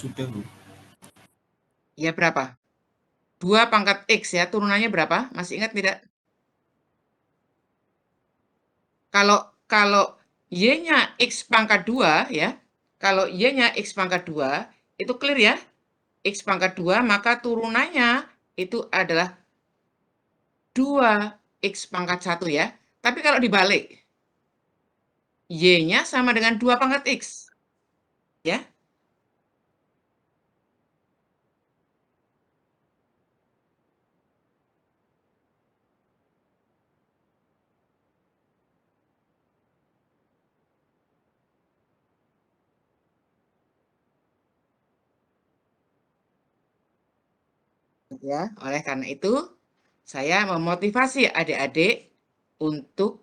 sudah, Bu. Ya, berapa? 2 pangkat X ya, turunannya berapa? Masih ingat tidak? Kalau Y-nya X pangkat 2 ya, kalau Y-nya X pangkat 2, itu clear ya? X pangkat 2, maka turunannya itu adalah 2 X pangkat 1 ya. Tapi kalau dibalik, Y-nya sama dengan 2 pangkat X. Ya. Ya, oleh karena itu saya memotivasi adik-adik untuk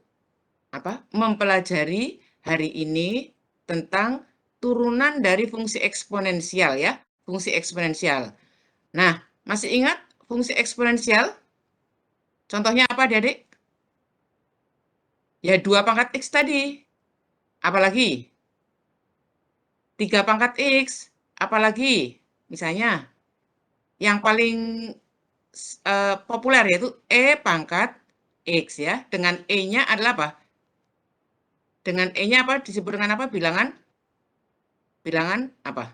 mempelajari hari ini tentang turunan dari fungsi eksponensial ya, fungsi eksponensial. Nah, masih ingat fungsi eksponensial? Contohnya apa, adik-adik? Ya 2 pangkat X tadi. Apalagi? 3 pangkat X. Apalagi? Misalnya, yang paling populer yaitu E pangkat X ya. Dengan E-nya adalah apa? Dengan E-nya apa? Disebut dengan apa? Bilangan apa?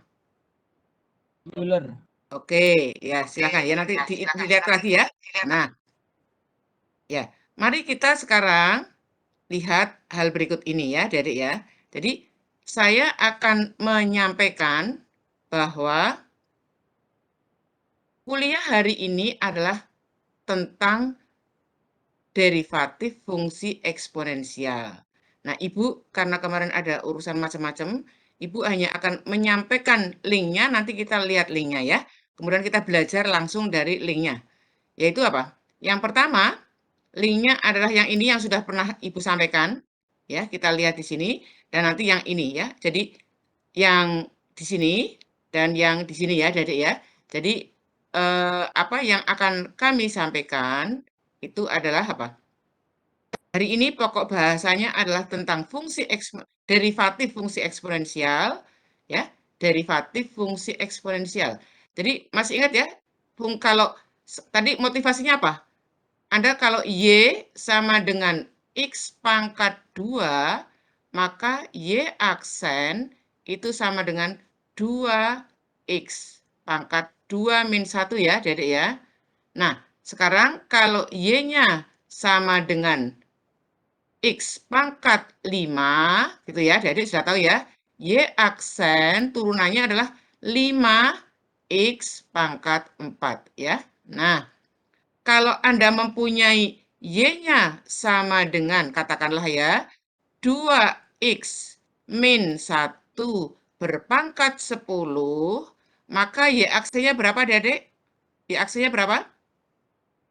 Euler. Oke, ya silakan ya nanti dilihat lagi ya. Nah, ya, mari kita sekarang lihat hal berikut ini ya, Adik ya. Jadi, saya akan menyampaikan bahwa kuliah hari ini adalah tentang derivatif fungsi eksponensial. Nah, Ibu, karena kemarin ada urusan macam-macam, Ibu hanya akan menyampaikan linknya, nanti kita lihat linknya ya. Kemudian kita belajar langsung dari linknya. Yaitu apa? Yang pertama, linknya adalah yang ini yang sudah pernah Ibu sampaikan. Ya, kita lihat di sini. Dan nanti yang ini ya. Jadi, yang di sini dan yang di sini ya, Adik ya. Jadi, apa yang akan kami sampaikan itu adalah apa? Hari ini pokok bahasanya adalah tentang derivatif fungsi eksponensial, ya, derivatif fungsi eksponensial. Jadi masih ingat ya, kalau tadi motivasinya apa? Anda kalau Y sama dengan X pangkat 2, maka Y aksen itu sama dengan 2X pangkat 2 min 1 ya, Dedek ya. Nah, sekarang kalau Y-nya sama dengan X pangkat 5, gitu ya, Dedek sudah tahu ya. Y aksen turunannya adalah 5X pangkat 4 ya. Nah, kalau Anda mempunyai Y-nya sama dengan, katakanlah ya, 2X min 1 berpangkat 10, maka Y aksennya berapa, Dedek? Y aksennya berapa?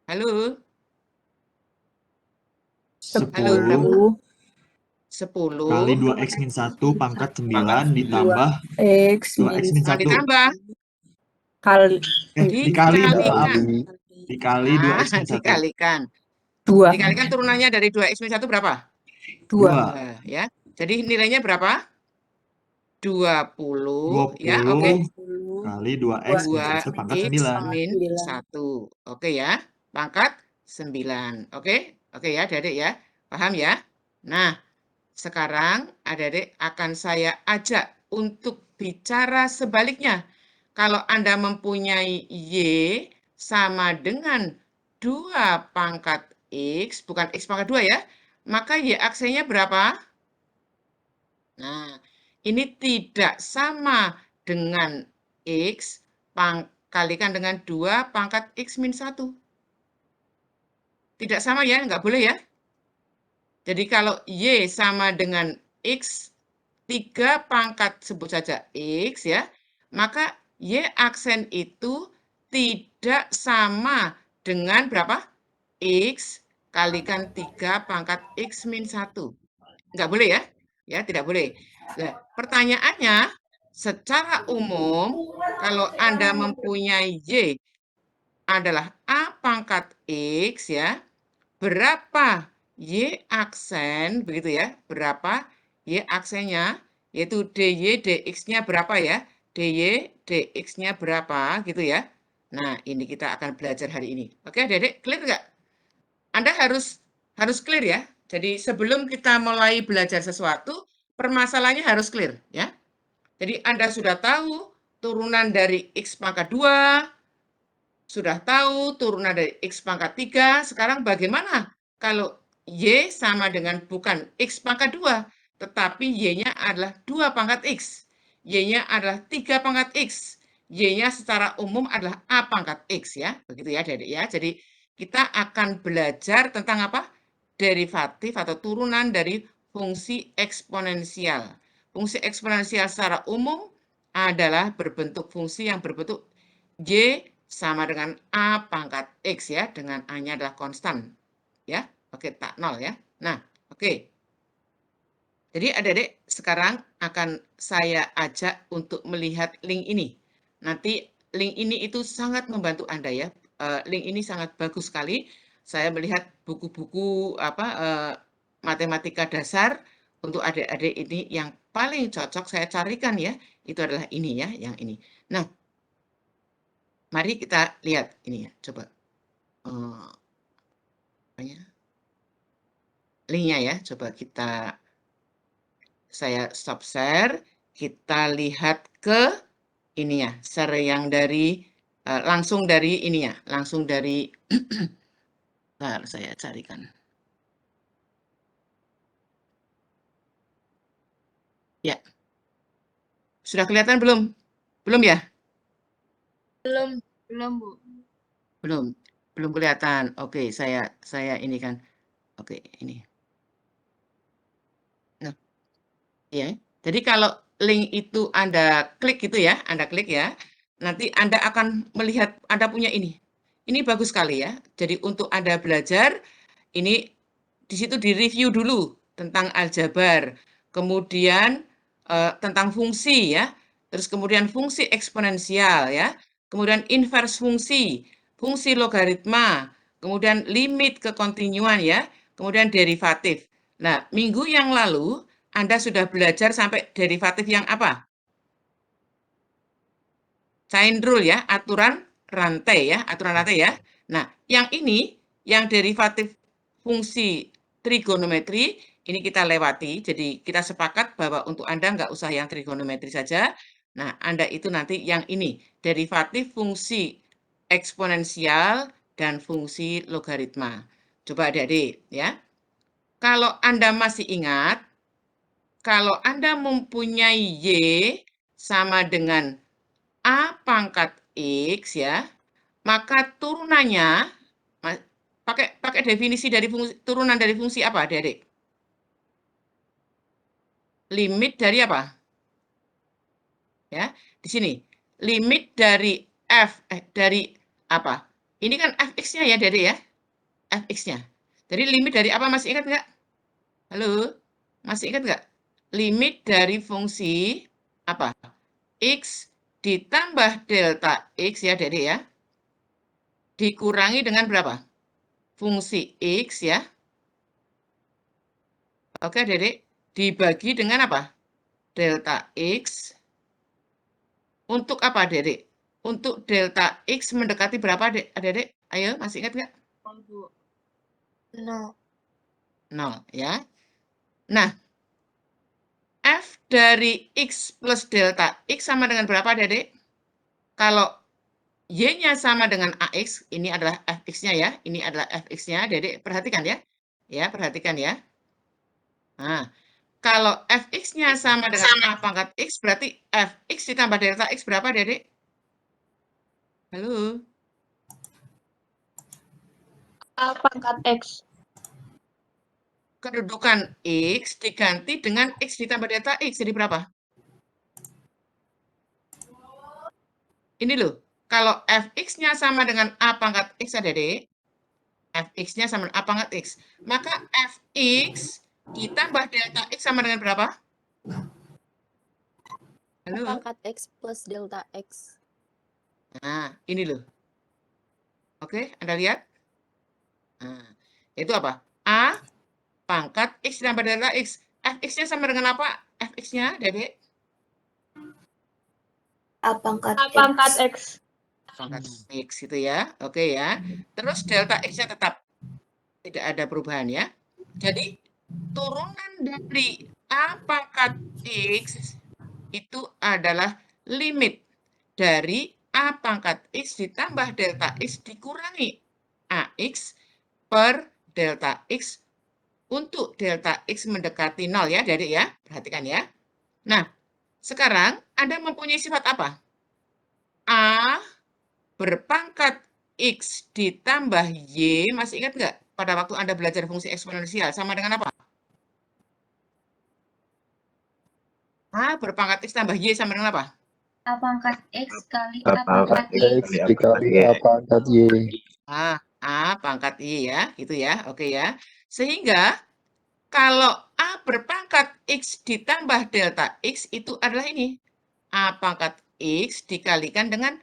Halo? Halo, berapa? 10 kali 2x min 1 pangkat 9 ditambah X 2x min 1. ditambah kali Dikali, maaf. dikalikan. Dikali 2x min 1. Dikalikan. 2. Dikalikan turunannya dari 2x min 1 berapa? 2. Ya. Jadi nilainya berapa? 20. 20 Ya, oke. kali 2x min 1 pangkat 9. Min 1. Oke ya. Pangkat 9. Oke? Oke ya, Adik ya. Paham ya? Nah, sekarang adik-adik akan saya ajak untuk bicara sebaliknya. Kalau Anda mempunyai Y sama dengan 2 pangkat X, bukan X pangkat 2 ya, maka Y aksennya berapa? Nah, ini tidak sama dengan X kalikan dengan 2 pangkat X min 1. Tidak sama ya, nggak boleh ya. Jadi kalau Y sama dengan X, 3 pangkat sebut saja X ya, maka Y aksen itu tidak sama dengan berapa? X kalikan 3 pangkat X min 1. Nggak boleh ya? Ya, tidak boleh. Nah, pertanyaannya, secara umum, kalau Anda mempunyai Y adalah A pangkat X ya, berapa Y aksen, begitu ya, berapa Y aksennya, yaitu DY, DX-nya berapa ya? DY, DX-nya berapa gitu ya. Nah, ini kita akan belajar hari ini. Oke, Adik-adik, clear nggak? Anda harus clear ya. Jadi sebelum kita mulai belajar sesuatu, permasalahannya harus clear ya. Jadi Anda sudah tahu turunan dari X pangkat 2, sudah tahu turunan dari X pangkat 3, sekarang bagaimana kalau Y sama dengan bukan X pangkat 2, tetapi Y-nya adalah 2 pangkat X, Y-nya adalah 3 pangkat X, Y-nya secara umum adalah A pangkat X ya, begitu ya Adik ya. Jadi kita akan belajar tentang apa? Derivatif atau turunan dari fungsi eksponensial. Fungsi eksponensial secara umum adalah berbentuk fungsi yang berbentuk Y sama dengan A pangkat X ya, dengan A-nya adalah konstan. Ya, oke, tak nol ya. Nah, oke. Jadi adik-adik sekarang akan saya ajak untuk melihat link ini. Nanti link ini itu sangat membantu Anda ya. Link ini sangat bagus sekali. Saya melihat buku-buku matematika dasar untuk adik-adik ini yang paling cocok saya carikan ya. Itu adalah ini ya, yang ini. Nah, mari kita lihat ini ya, coba. Linknya ya, coba saya stop share, kita lihat ke ini ya, share yang dari, langsung dari ini ya, langsung dari, bentar saya carikan. Ya, sudah kelihatan belum? Belum ya? Belum, Bu. Belum kelihatan. Oke, saya ini kan. Oke, ini. Nah, ya. Jadi kalau link itu Anda klik gitu ya, Anda klik ya, nanti Anda akan melihat Anda punya ini. Ini bagus sekali ya. Jadi untuk Anda belajar, ini di situ direview dulu tentang aljabar, kemudian tentang fungsi ya, terus kemudian fungsi eksponensial ya, kemudian inverse fungsi, fungsi logaritma, kemudian limit kekontinuan ya, kemudian derivatif. Nah, minggu yang lalu Anda sudah belajar sampai derivatif yang apa? Chain rule ya, aturan rantai ya, Nah, yang ini, yang derivatif fungsi trigonometri, ini kita lewati, jadi kita sepakat bahwa untuk Anda nggak usah yang trigonometri saja. Nah, Anda itu nanti yang ini, derivatif fungsi eksponensial dan fungsi logaritma. Coba adik-adik ya. Kalau Anda masih ingat, kalau Anda mempunyai Y sama dengan A pangkat X ya, maka turunannya, pakai definisi dari fungsi, turunan dari fungsi apa adik-adik? Limit dari apa? Ya, di sini. Limit dari dari apa? Ini kan fx-nya ya adik-adik ya, fx-nya. Jadi limit dari apa, masih ingat nggak? Halo? Masih ingat nggak? Limit dari fungsi apa? X ditambah delta X ya adik-adik ya. Dikurangi dengan berapa? Fungsi X ya. Oke adik-adik. Dibagi dengan apa? Delta X. Untuk apa adik-adik? Untuk delta X mendekati berapa adik-adik? Ayo, masih ingat nggak? 0. 0 ya. Nah, F dari X plus delta X sama dengan berapa adik-adik? Kalau Y-nya sama dengan AX, ini adalah Fx-nya ya. Ini adalah Fx-nya, adik-adik perhatikan ya. Ya, perhatikan ya. Nah, kalau Fx-nya sama dengan A pangkat X, berarti Fx ditambah delta X berapa, adik-adik? Halo? A pangkat X. Kedudukan X diganti dengan X ditambah delta X, jadi berapa? Ini loh, kalau Fx-nya sama dengan A pangkat X, adik-adik, Fx-nya sama dengan A pangkat X, maka Fx ditambah delta X sama dengan berapa? Halo? Pangkat X plus delta X. Nah, ini loh. Oke, Anda lihat? Nah, itu apa? A pangkat X ditambah delta X. Fx-nya sama dengan apa? Fx-nya, adik-adik? A pangkat X. Pangkat X itu ya. Oke ya. Terus delta X-nya tetap tidak ada perubahan ya. Jadi turunan dari A pangkat X itu adalah limit dari A pangkat X ditambah delta X dikurangi AX per delta X untuk delta X mendekati 0 ya, Adik ya. Perhatikan ya. Nah, sekarang Anda mempunyai sifat apa? A berpangkat X ditambah Y, masih ingat nggak pada waktu Anda belajar fungsi eksponensial sama dengan apa? A berpangkat X tambah Y sama dengan apa? A pangkat X kali A A pangkat pangkat Y. X dikali A pangkat Y. A pangkat Y ya, gitu ya. Oke ya. Sehingga kalau A berpangkat X ditambah delta X itu adalah ini. A pangkat X dikalikan dengan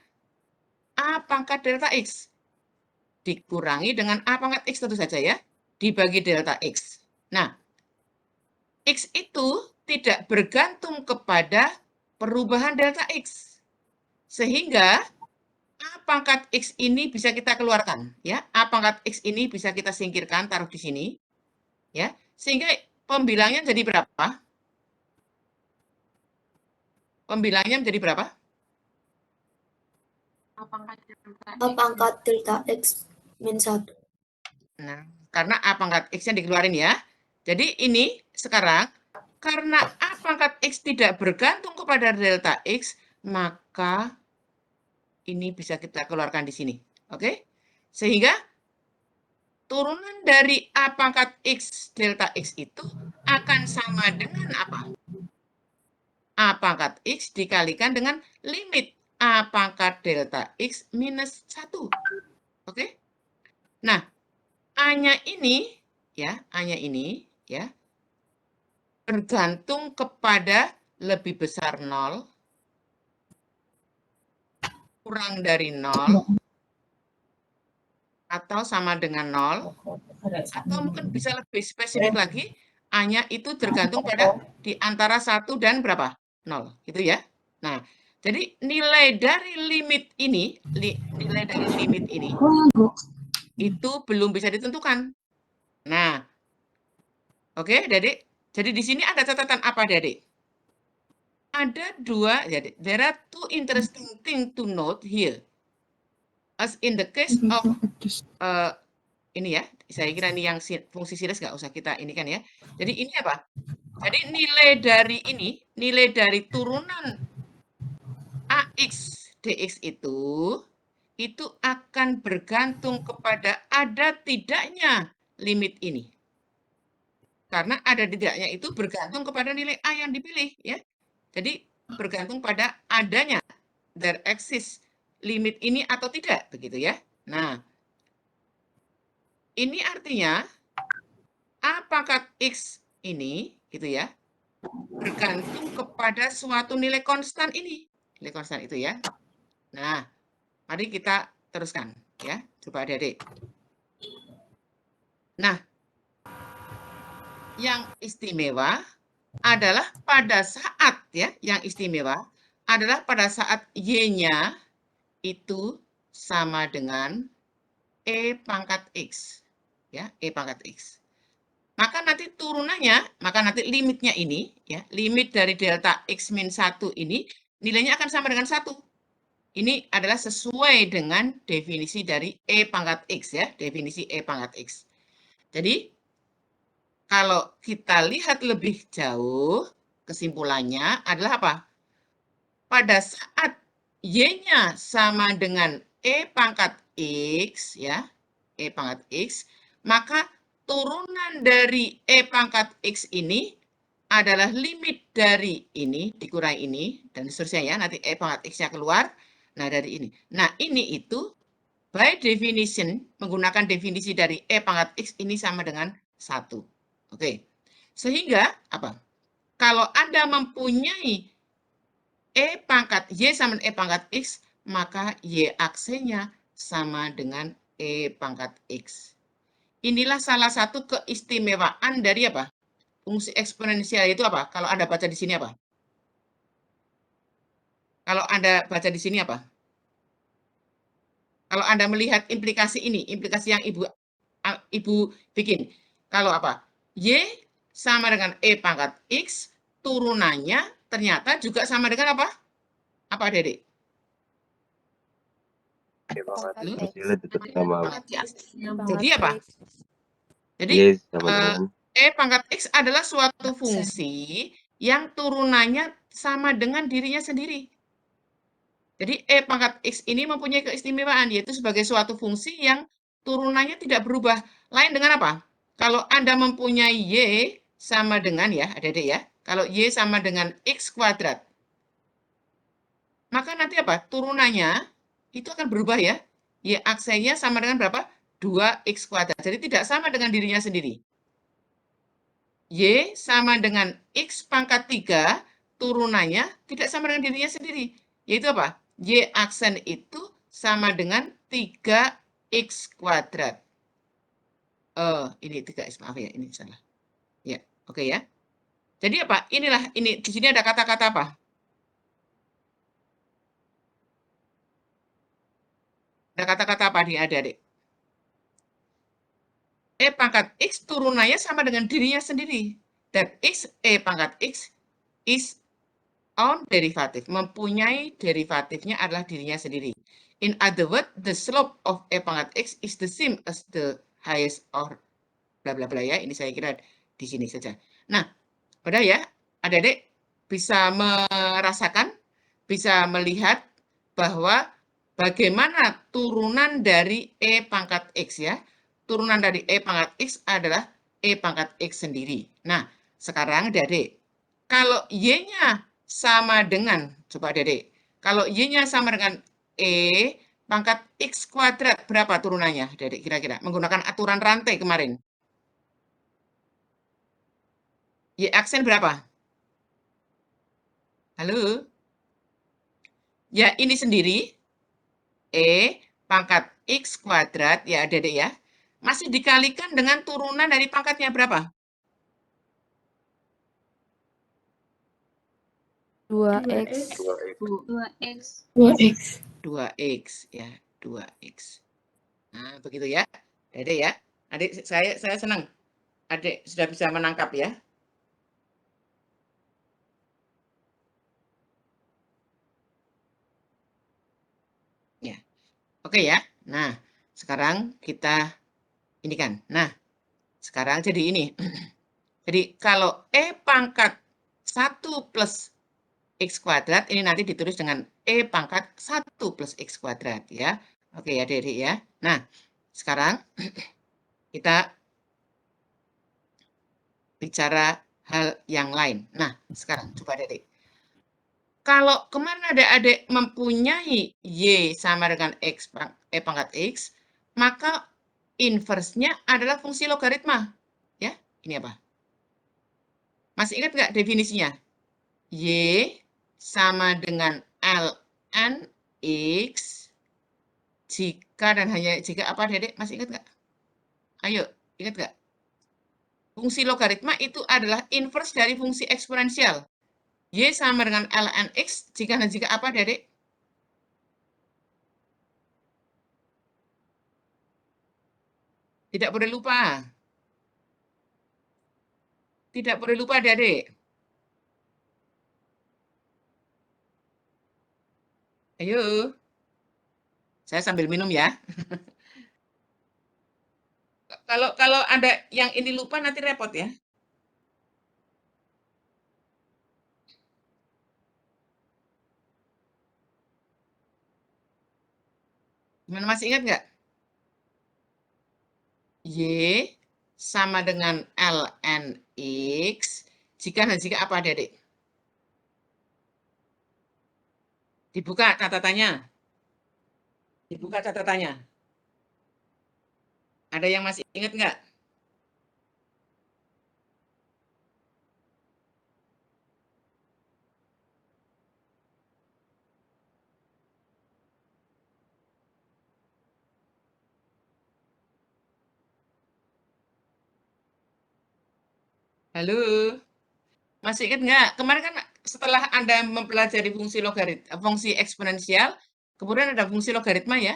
A pangkat delta X. Dikurangi dengan A pangkat X tentu saja ya. Dibagi delta X. Nah, X itu tidak bergantung kepada perubahan delta X. Sehingga A pangkat X ini bisa kita keluarkan. Ya, A pangkat X ini bisa kita singkirkan, taruh di sini. Ya, sehingga pembilangnya jadi berapa? Pembilangnya menjadi berapa? A pangkat delta X min 1. Nah, karena A pangkat X-nya dikeluarin ya. Jadi ini sekarang, karena A pangkat X tidak bergantung kepada delta X, maka ini bisa kita keluarkan di sini. Oke? Sehingga turunan dari A pangkat X delta X itu akan sama dengan apa? A pangkat X dikalikan dengan limit A pangkat delta X minus 1. Oke? Nah, A-nya ini, ya, A-nya ini, ya, bergantung kepada lebih besar 0, kurang dari 0, atau sama dengan 0, atau mungkin bisa lebih spesifik lagi, A-nya itu tergantung pada di antara 1 dan berapa? 0, gitu ya. Nah, jadi nilai dari limit ini, itu belum bisa ditentukan. Nah, oke, Adik. Jadi di sini ada catatan apa, Adik? Ada dua, jadi there are two interesting things to note here. As in the case of ini ya, saya kira ini yang fungsi series nggak usah kita ini kan ya. Jadi ini apa? Jadi nilai dari ini, nilai dari turunan AX DX itu akan bergantung kepada ada tidaknya limit ini. Karena ada tidaknya itu bergantung kepada nilai A yang dipilih ya. Jadi bergantung pada adanya there exists limit ini atau tidak begitu ya. Nah, ini artinya A pangkat X ini gitu ya bergantung kepada suatu nilai konstan ini. Nilai konstan itu ya. Nah, mari kita teruskan ya. Coba Adik-adik. Nah, yang istimewa adalah pada saat ya, yang istimewa adalah pada saat Y-nya itu sama dengan E pangkat X. Ya, E pangkat X. Maka nanti turunannya, maka nanti limitnya ini, ya, limit dari delta X min 1 ini, nilainya akan sama dengan 1. Ini adalah sesuai dengan definisi dari E pangkat X, ya, definisi E pangkat X. Jadi, kalau kita lihat lebih jauh, kesimpulannya adalah apa? Pada saat Y-nya sama dengan E pangkat X, ya, E pangkat X, maka turunan dari E pangkat X ini adalah limit dari ini, dikurangi ini, dan seterusnya ya, nanti E pangkat X-nya keluar, nah dari ini. Nah ini itu, by definition, menggunakan definisi dari E pangkat X ini sama dengan 1. Oke, sehingga apa? Kalau Anda mempunyai E pangkat Y sama dengan E pangkat X, maka Y aksenya sama dengan E pangkat X. Inilah salah satu keistimewaan dari apa? Fungsi eksponensial itu apa? Kalau Anda baca di sini apa? Kalau Anda baca di sini apa? Kalau Anda melihat implikasi ini, implikasi yang Ibu bikin. Kalau apa? Y sama dengan E pangkat X, turunannya ternyata juga sama dengan apa? Apa, Dedek? Halo? Pangkat X. Jadi apa? Jadi, Y sama dengan E pangkat X adalah suatu fungsi yang turunannya sama dengan dirinya sendiri. Jadi, E pangkat X ini mempunyai keistimewaan, yaitu sebagai suatu fungsi yang turunannya tidak berubah. Lain dengan apa? Kalau Anda mempunyai Y sama dengan, ya, adik-adik ya, kalau Y sama dengan X kuadrat, maka nanti apa? Turunannya itu akan berubah ya. Y aksennya sama dengan berapa? 2X kuadrat. Jadi tidak sama dengan dirinya sendiri. Y sama dengan X pangkat 3, turunannya tidak sama dengan dirinya sendiri. Yaitu apa? Y aksen itu sama dengan 3X kuadrat. Ini 3X, maaf ya, ini salah. Ya, oke ya. Jadi apa? Inilah, ini di sini ada kata-kata apa? Ada kata-kata apa nih adik-adik? E pangkat X turunannya sama dengan dirinya sendiri. That is, E pangkat X is own derivative. Mempunyai derivatifnya adalah dirinya sendiri. In other words, the slope of E pangkat X is the same as the highest or bla bla bla ya. Ini saya kira di sini saja. Nah, pada ya, adik-adik bisa merasakan, bisa melihat bahwa bagaimana turunan dari E pangkat X ya. Turunan dari E pangkat X adalah E pangkat X sendiri. Nah, sekarang adik-adik, kalau Y-nya sama dengan, coba adik-adik, kalau Y-nya sama dengan E pangkat X kuadrat, berapa turunannya adik-adik kira-kira? Menggunakan aturan rantai kemarin. Y aksen berapa? Halo? Ya, ini sendiri, E pangkat X kuadrat, ya adik-adik ya, masih dikalikan dengan turunan dari pangkatnya berapa? 2X. 2X, ya, 2X. Nah, begitu ya, adik ya. Adik, saya senang, adik sudah bisa menangkap ya. Ya, oke ya. Nah, sekarang kita ini kan. Nah, sekarang jadi ini. Jadi kalau E pangkat 1 plus X kuadrat, ini nanti ditulis dengan E pangkat 1 plus X kuadrat ya. Oke ya, adik ya. Nah, sekarang kita bicara hal yang lain. Nah, sekarang coba adik. Kalau kemarin adik-adik mempunyai Y sama dengan X, E pangkat X, maka inverse-nya adalah fungsi logaritma. Ya, ini apa? Masih ingat nggak definisinya? Y sama dengan ln X jika dan hanya jika apa, Dedek? Masih ingat nggak? Ayo, ingat nggak? Fungsi logaritma itu adalah inverse dari fungsi eksponensial. Y sama dengan ln X jika dan jika apa, Dedek? Tidak boleh lupa. Tidak boleh lupa, Dedek. Ayo. Saya sambil minum ya. Kalau ada yang ini lupa nanti repot ya. Gimana, masih ingat nggak? Y sama dengan ln X jika dan jika apa, Dedek? Dibuka catatannya. Dibuka catatannya. Ada yang masih ingat nggak? Halo? Masih ingat nggak? Kemarin kan setelah Anda mempelajari fungsi eksponensial, kemudian ada fungsi logaritma ya.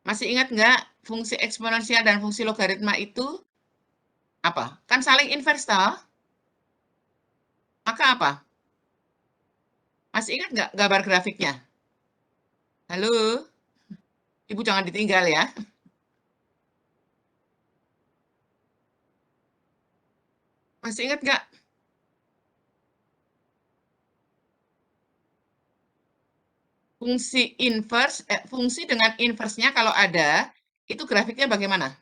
Masih ingat nggak fungsi eksponensial dan fungsi logaritma itu apa? Kan saling invers toh? Maka apa? Masih ingat nggak gambar grafiknya? Halo? Ibu jangan ditinggal ya. Masih ingat nggak? Fungsi dengan inversnya kalau ada, itu grafiknya bagaimana?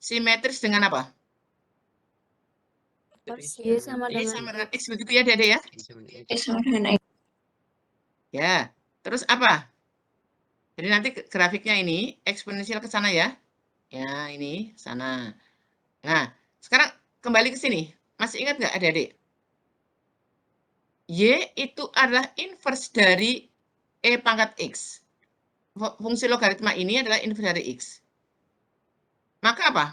Simetris dengan apa? Y sama Y dengan sama dengan X begitu ya, Dede ya? X sama dengan X. Ya, terus apa? Jadi nanti grafiknya ini eksponensial ke sana ya. Ya, ini sana. Nah, sekarang kembali ke sini. Masih ingat nggak adik-adik? Y itu adalah inverse dari E pangkat X. Fungsi logaritma ini adalah inverse dari X. Maka apa?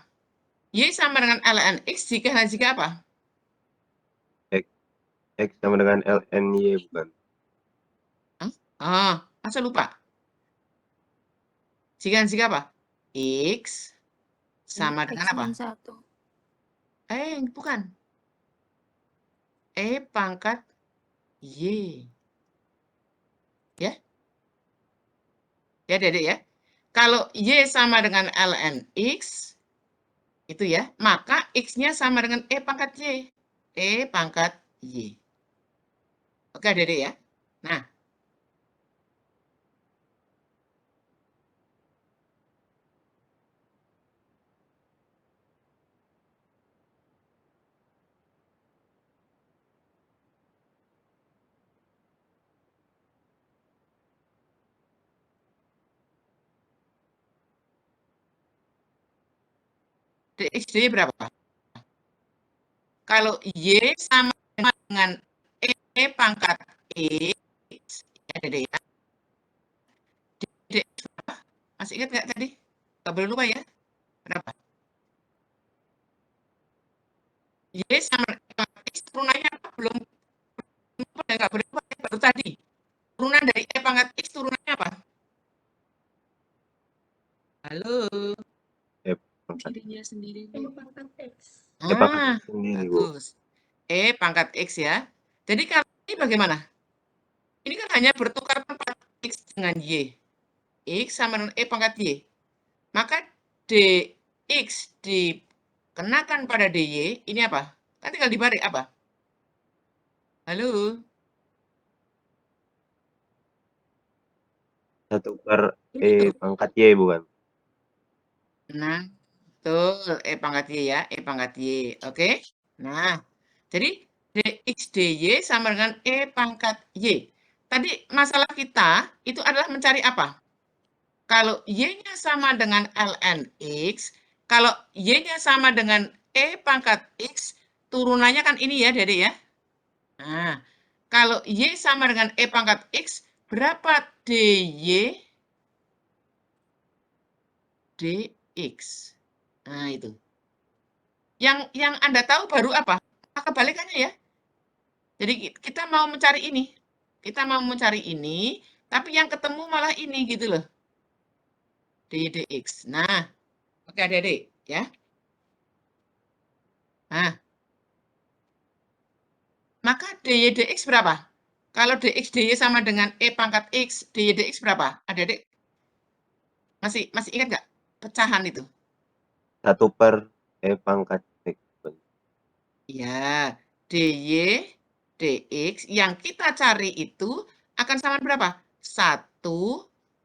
Y sama dengan ln X jika apa? X sama dengan ln Y bukan? Masa lupa? Jika apa? X sama dengan apa? Bukan. E pangkat Y. Ya? Ya, Dedek ya. Kalau Y sama dengan ln X, itu ya, maka X-nya sama dengan E pangkat Y. E pangkat Y. Oke, Dedek ya. Nah, DXD berapa? Kalau Y sama dengan E pangkat X, ya Dedek ya. DX berapa? Masih ingat nggak tadi? Nggak boleh lupa ya. Berapa? Y sama dengan X turunannya apa? Belum nggak boleh lupa ya, baru tadi. Turunan dari E pangkat X turunannya apa? Halo. Dirinya sendiri E pangkat X. Sendiri, Bu. Bagus. E pangkat X ya. Jadi kalau ini bagaimana? Ini kan hanya bertukar tempat X dengan Y. X sama dengan E pangkat Y. Maka DX dikenakan pada DY, ini apa? Kan tinggal dibalik apa? Halo? 1/E pangkat Y bukan? Nah, betul. E pangkat Y ya. E pangkat Y. Oke? Nah, jadi DX DY sama dengan E pangkat Y. Tadi masalah kita itu adalah mencari apa? Kalau Y-nya sama dengan ln X, kalau Y-nya sama dengan E pangkat X, turunannya kan ini ya, Dedek ya. Nah, kalau Y sama dengan E pangkat X, berapa DY? DX. Nah, itu. Yang Anda tahu baru apa? Kebalikannya ya. Jadi kita mau mencari ini. Kita mau mencari ini, tapi yang ketemu malah ini gitu loh. DX. Nah, oke adik-adik ya. Nah, maka DY DX berapa? Kalau DX DY sama dengan E pangkat X, DY DX berapa? Adik-adik masih ingat nggak pecahan itu? 1/E pangkat X. Ya, DY DX yang kita cari itu akan sama berapa? 1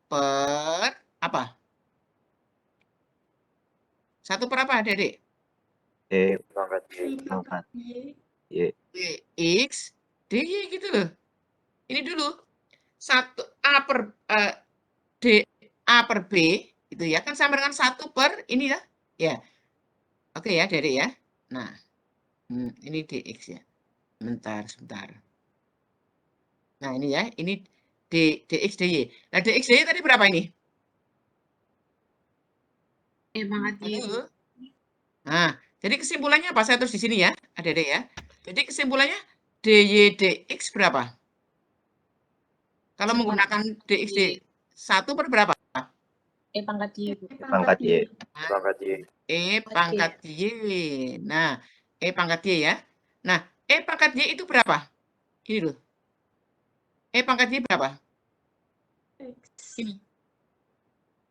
per apa? 1 per apa, Dedek? E pangkat Y pangkat Y. DX DY gitu loh. Ini dulu 1 A per D A per B itu ya kan sama dengan 1 per ini ya. Ya. Oke ya, Dedek ya. Nah, ini DX ya. Sebentar. Nah, ini ya, ini DX DY. Nah, DX DY tadi berapa ini? E pangkat Y. Halo? Nah, jadi kesimpulannya apa? Saya tulis di sini ya. Adik-adik ya. Jadi kesimpulannya dy dx berapa? Kalau menggunakan dx 1 per berapa? E pangkat Y. Pangkat Y. Pangkat Y. E pangkat Y. Nah, E pangkat Y ya. Nah, E pangkat Y itu berapa? Ini dulu. E pangkat Y berapa? Ini.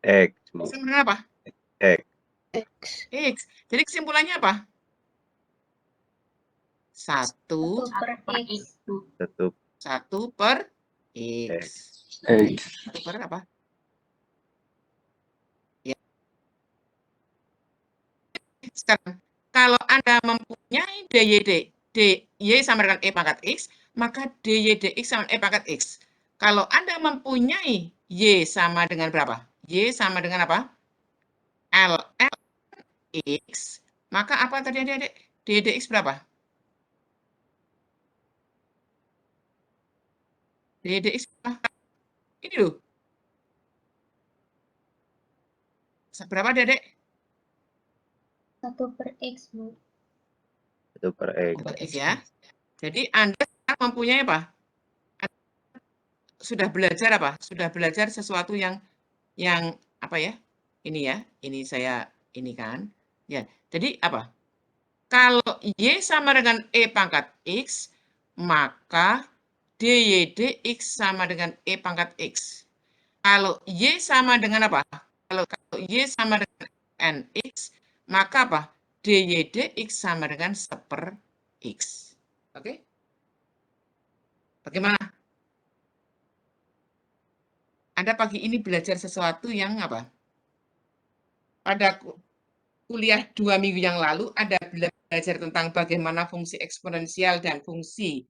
X, Bu. Sama dengan apa? X. X. Jadi kesimpulannya apa? 1 Per X. 1 per X. X. 1 per apa? Ya. Sekarang, kalau Anda mempunyai dy sama dengan E pangkat X, maka dy dx sama E pangkat X. Kalau Anda mempunyai Y sama dengan berapa? Y sama dengan apa? ln X, maka apa tadi adik-adik? Dy dx berapa? Dy dx berapa? Ini loh. Berapa adik-adik? 1 per X, Bu. 1 per X. Per X ya. Jadi Anda mempunyai apa? Sudah belajar apa? Sudah belajar sesuatu yang apa ya? Ini ya, ini saya ini kan. Ya, jadi apa? Kalau Y sama dengan E pangkat X, maka dy dx sama dengan E pangkat X. Kalau Y sama dengan apa? Kalau Y sama dengan nx, maka apa? dy dx sama dengan 1/x. Oke? Bagaimana? Anda pagi ini belajar sesuatu yang apa? Pada kuliah 2 minggu yang lalu, Anda belajar tentang bagaimana fungsi eksponensial dan fungsi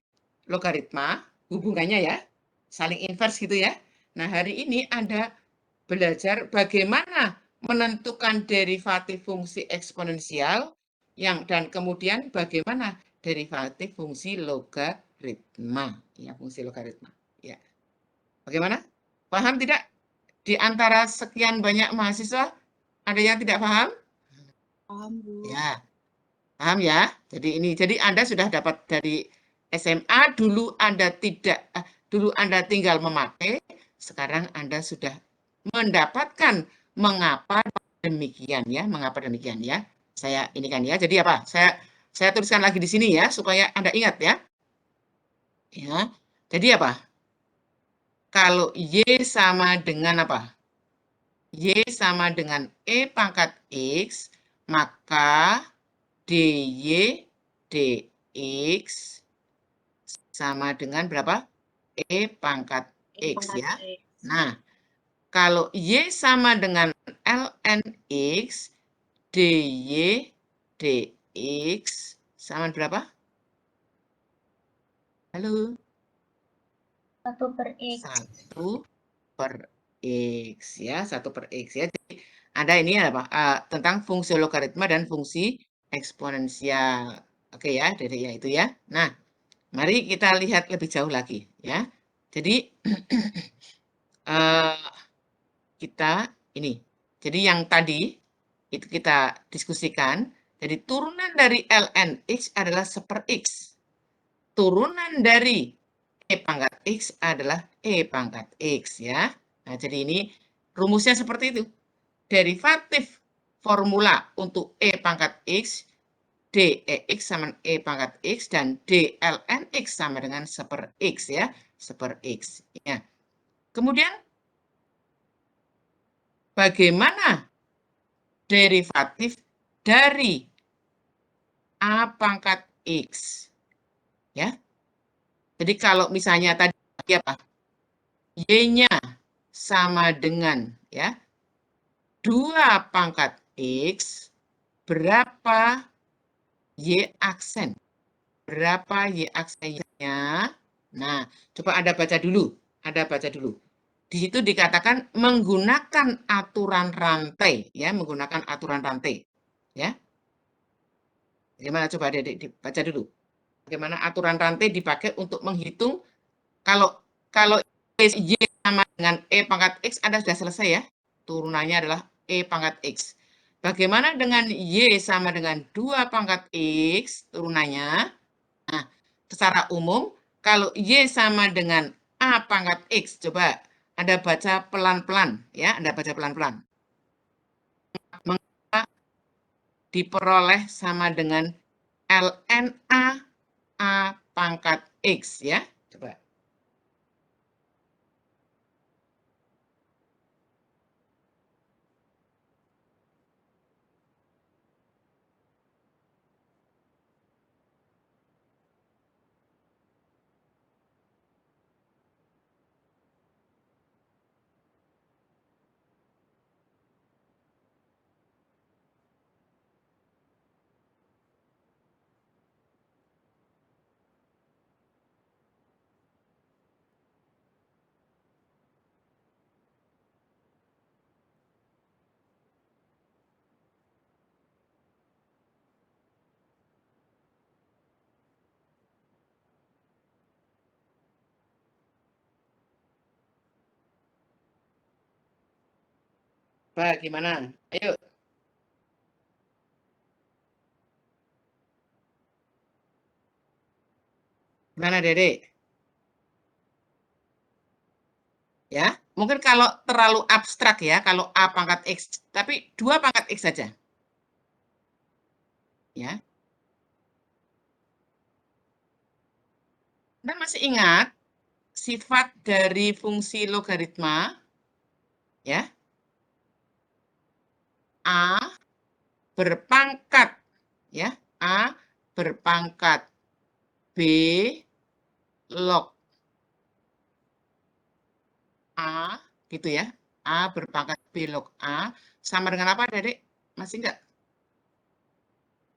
logaritma, hubungannya ya, saling invers gitu ya. Nah, hari ini Anda belajar bagaimana menentukan derivatif fungsi eksponensial dan kemudian bagaimana derivatif fungsi logaritma, ya, fungsi logaritma. Ya. Bagaimana? Paham tidak? Di antara sekian banyak mahasiswa, ada yang tidak paham? Paham, Bu. Ya, paham ya. Jadi Anda sudah dapat dari SMA, dulu Anda tinggal memakai, sekarang Anda sudah mendapatkan mengapa demikian ya, Saya ini kan ya. Jadi apa? Saya tuliskan lagi di sini ya supaya Anda ingat ya. Ya. Jadi apa? Kalau Y sama dengan apa? Y sama dengan E pangkat X, maka dy dx sama dengan berapa? E pangkat X ya. Nah, kalau Y sama dengan ln X, dy dx sama berapa? Halo? 1 per X. 1 per X ya, 1 per X ya. Jadi ada ini apa? Tentang fungsi logaritma dan fungsi eksponensial. Oke ya, dari ya itu ya. Nah, mari kita lihat lebih jauh lagi ya. Jadi kita ini. Jadi yang tadi itu kita diskusikan. Jadi turunan dari ln X adalah 1/x. Turunan dari E pangkat X adalah E pangkat X ya. Nah, jadi ini rumusnya seperti itu. Derivatif formula untuk E pangkat X, dEx sama E pangkat X, dan dln X sama dengan 1/x ya. 1/x. Ya. Kemudian, bagaimana derivatif dari A pangkat X? Ya. Jadi kalau misalnya tadi apa? Y-nya sama dengan ya 2 pangkat X, berapa Y aksen? Berapa Y aksennya? Nah, coba Anda baca dulu. Di situ dikatakan menggunakan aturan rantai ya, menggunakan aturan rantai. Ya. Bagaimana coba dibaca dulu. Bagaimana aturan rantai dipakai untuk menghitung kalau Y sama dengan E pangkat X Anda sudah selesai ya. Turunannya adalah E pangkat X. Bagaimana dengan Y sama dengan 2 pangkat X turunannya? Nah, secara umum, kalau Y sama dengan A pangkat X, coba Anda baca pelan-pelan, ya, Anda baca pelan-pelan. Mengapa diperoleh sama dengan ln A pangkat X, ya? Coba. Pak, gimana? Ayo. Gimana, Dede? Ya, mungkin kalau terlalu abstrak ya, kalau A pangkat X, tapi 2 pangkat X saja. Ya. Anda masih ingat sifat dari fungsi logaritma? Ya. A berpangkat, ya, A berpangkat B log A, gitu ya. A berpangkat B log A, sama dengan apa, Dedek? Masih enggak?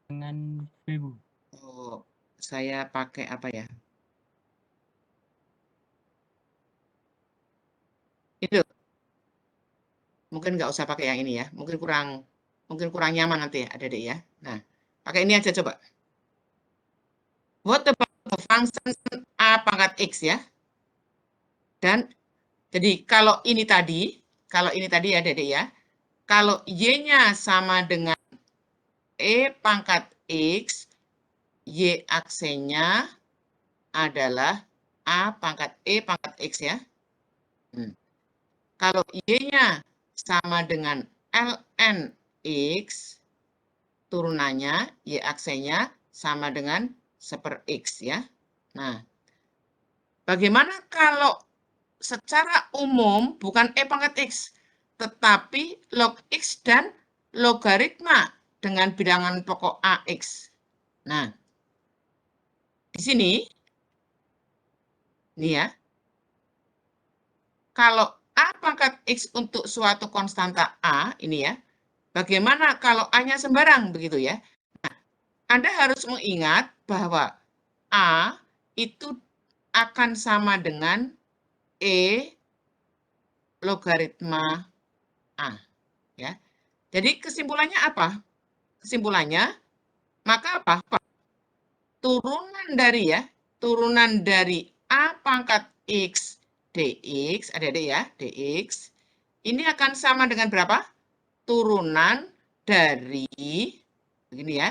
Dengan B, Bu. Oh, saya pakai apa ya? Itu. Mungkin nggak usah pakai yang ini ya. Mungkin kurang nyaman nanti ya, Adik-adik ya. Nah, pakai ini aja coba. What about the function A pangkat X ya? Dan jadi kalau ini tadi ya Adik-adik ya. Kalau Y-nya sama dengan E pangkat X, Y aksennya adalah A pangkat E pangkat X ya. Kalau Y-nya sama dengan ln X, turunannya, Y aksennya sama dengan 1/X ya. Nah, bagaimana kalau secara umum bukan E pangkat X, tetapi log X dan logaritma dengan bilangan pokok AX. Nah, di sini, nih ya, kalau A pangkat X untuk suatu konstanta A, ini ya, bagaimana kalau A-nya sembarang, begitu ya. Nah, Anda harus mengingat bahwa A itu akan sama dengan E logaritma A. Ya. Jadi kesimpulannya apa? Kesimpulannya, maka apa? Turunan dari A pangkat X dx, adik-adik ya, dx, ini akan sama dengan berapa? Turunan dari, begini ya,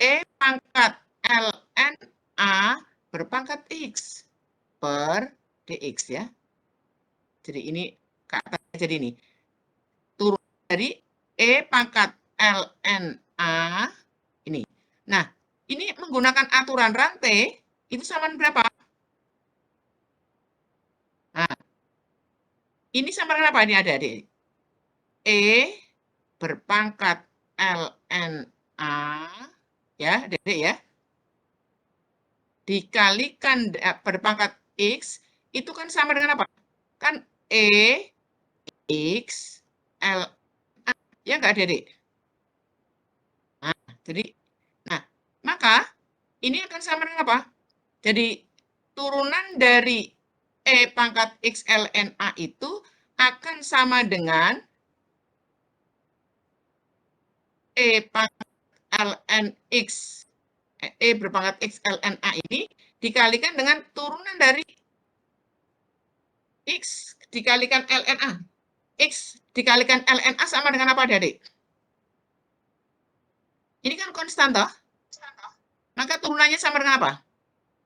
E pangkat ln A berpangkat X per dx ya. Jadi ini ke atas, jadi ini. Turun dari E pangkat ln A, ini. Nah, ini menggunakan aturan rantai, itu sama dengan berapa? Nah, ini sama dengan apa ini adik-adik? E berpangkat ln A, ya, adik-adik ya, dikalikan berpangkat X, itu kan sama dengan apa? Kan E X L A, ya enggak adik-adik? Nah, jadi, maka ini akan sama dengan apa? Jadi, turunan dari E pangkat X ln A itu akan sama dengan E pangkat ln X, E berpangkat X ln A ini dikalikan dengan turunan dari X dikalikan ln A. X dikalikan ln A sama dengan apa, adik? Ini kan konstan toh? Maka turunannya sama dengan apa?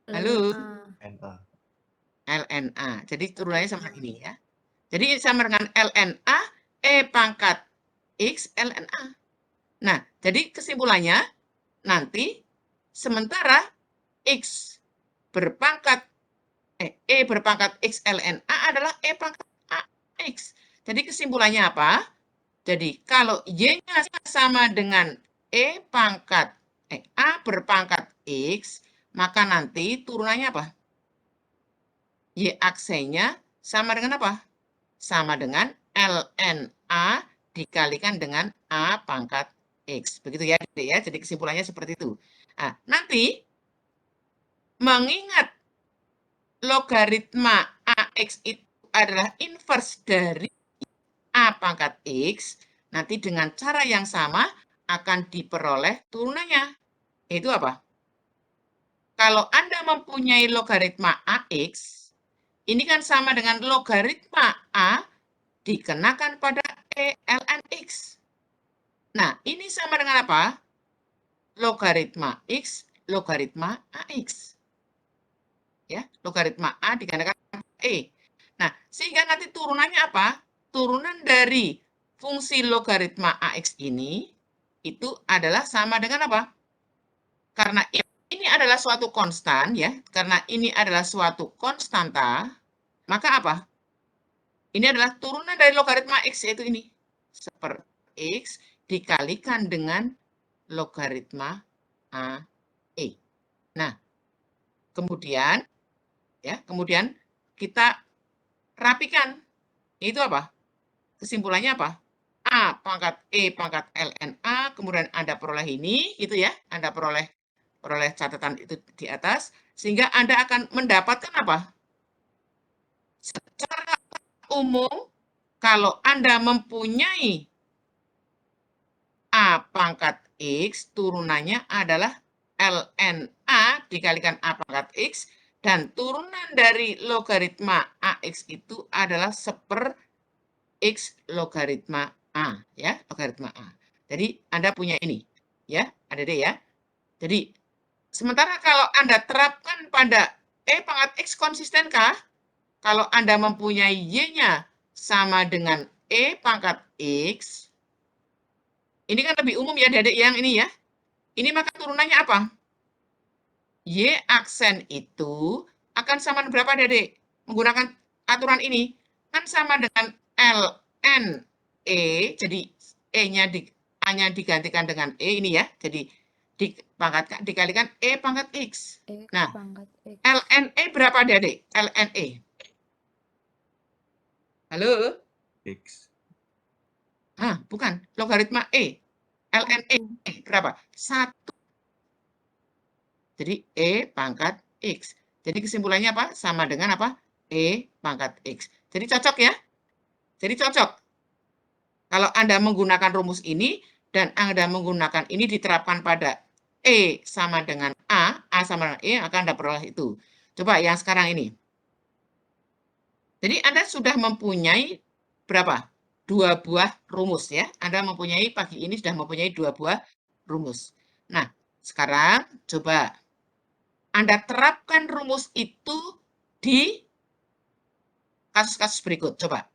Halo? NA. LNA. Jadi turunannya sama ini ya. Jadi sama dengan LNA, E pangkat X, LNA. Nah, jadi kesimpulannya nanti sementara X berpangkat, E berpangkat X LNA adalah E pangkat AX. Jadi kesimpulannya apa? Jadi kalau Y-nya sama dengan E pangkat, A berpangkat X, maka nanti turunannya apa? Y aksennya sama dengan apa? Sama dengan LNA dikalikan dengan A pangkat X. Begitu ya, Dek, ya. Jadi kesimpulannya seperti itu. Nah, nanti mengingat logaritma AX itu adalah inverse dari A pangkat X, nanti dengan cara yang sama akan diperoleh turunannya. Itu apa? Kalau Anda mempunyai logaritma AX, ini kan sama dengan logaritma A dikenakan pada E ln X. Nah, ini sama dengan apa? Logaritma X, logaritma AX. Ya, logaritma A dikenakan pada E. Nah, sehingga nanti turunannya apa? Turunan dari fungsi logaritma AX ini itu adalah sama dengan apa? Karena ini adalah suatu konstan ya, karena ini adalah suatu konstanta, maka apa? Ini adalah turunan dari logaritma X, yaitu ini. Seper X dikalikan dengan logaritma AE. Nah, kemudian kita rapikan. Itu apa? Kesimpulannya apa? A pangkat E pangkat ln A, kemudian Anda peroleh ini, gitu ya. Anda peroleh catatan itu di atas, sehingga Anda akan mendapatkan apa? Secara umum, kalau Anda mempunyai A pangkat X, turunannya adalah ln A dikalikan A pangkat X, dan turunan dari logaritma AX itu adalah seper X logaritma A, ya, logaritma A. Jadi Anda punya ini, ya, adik-adik ya. Jadi sementara kalau Anda terapkan pada E pangkat X konsistenkah? Kalau Anda mempunyai Y-nya sama dengan E pangkat X, ini kan lebih umum ya, adik-adik yang ini ya. Ini maka turunannya apa? Y aksen itu akan sama dengan berapa, adik-adik? Menggunakan aturan ini. Kan sama dengan ln E, jadi A-nya digantikan dengan E ini ya. Jadi dikalikan E pangkat X. Nah, ln E berapa, adik-adik? ln E. Halo? X. Bukan. Logaritma E. ln E berapa? 1. Jadi E pangkat X. Jadi kesimpulannya apa? Sama dengan apa? E pangkat X. Jadi cocok ya? Jadi cocok. Kalau Anda menggunakan rumus ini, dan Anda menggunakan ini diterapkan pada E sama dengan A sama dengan E, akan Anda peroleh itu. Coba yang sekarang ini. Jadi Anda sudah mempunyai berapa? 2 buah rumus ya. Anda mempunyai pagi ini sudah mempunyai 2 buah rumus. Nah, sekarang coba Anda terapkan rumus itu di kasus-kasus berikut. Coba.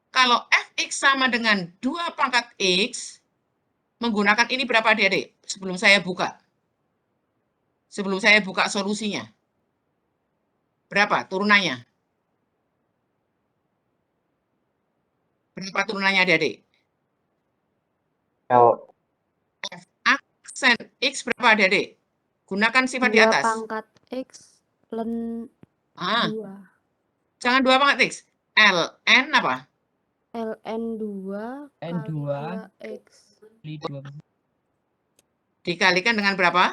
Kalau fx sama dengan 2 pangkat x, menggunakan ini berapa, adik-adik? Sebelum saya buka. Sebelum saya buka solusinya. Berapa turunannya? Berapa turunannya, adik-adik? L. Aksen x berapa, adik-adik? Gunakan sifat di atas. 2 pangkat X ln 2. Jangan 2 pangkat x. ln apa? ln 2 N2 X. Dikalikan dengan berapa?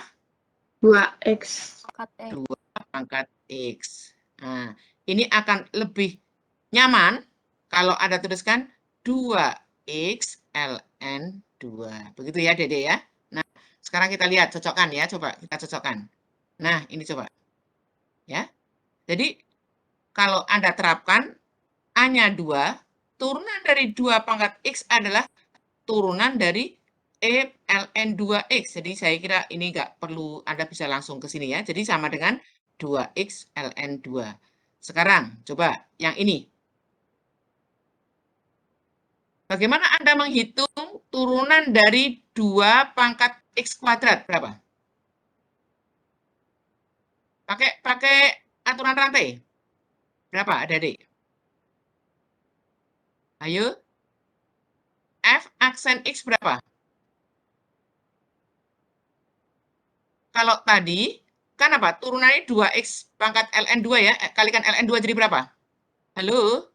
2x. Pangkat X. 2 pangkat X. Nah, ini akan lebih nyaman kalau Anda tuliskan 2x ln 2. Begitu ya, Dede ya. Nah, sekarang kita lihat cocokkan ya. Coba kita cocokkan. Nah, ini coba. Ya. Jadi, kalau Anda terapkan A-nya 2, turunan dari 2 pangkat X adalah turunan dari E ln 2X. Jadi saya kira ini nggak perlu Anda bisa langsung ke sini ya. Jadi sama dengan 2X ln 2. Sekarang coba yang ini. Bagaimana Anda menghitung turunan dari 2 pangkat X kuadrat? Berapa? Pakai aturan rantai. Berapa adik-adik? Ayo. F aksen X berapa? Kalau tadi, kan apa? Turunannya 2X pangkat ln 2 ya. Kalikan ln 2 jadi berapa? Halo?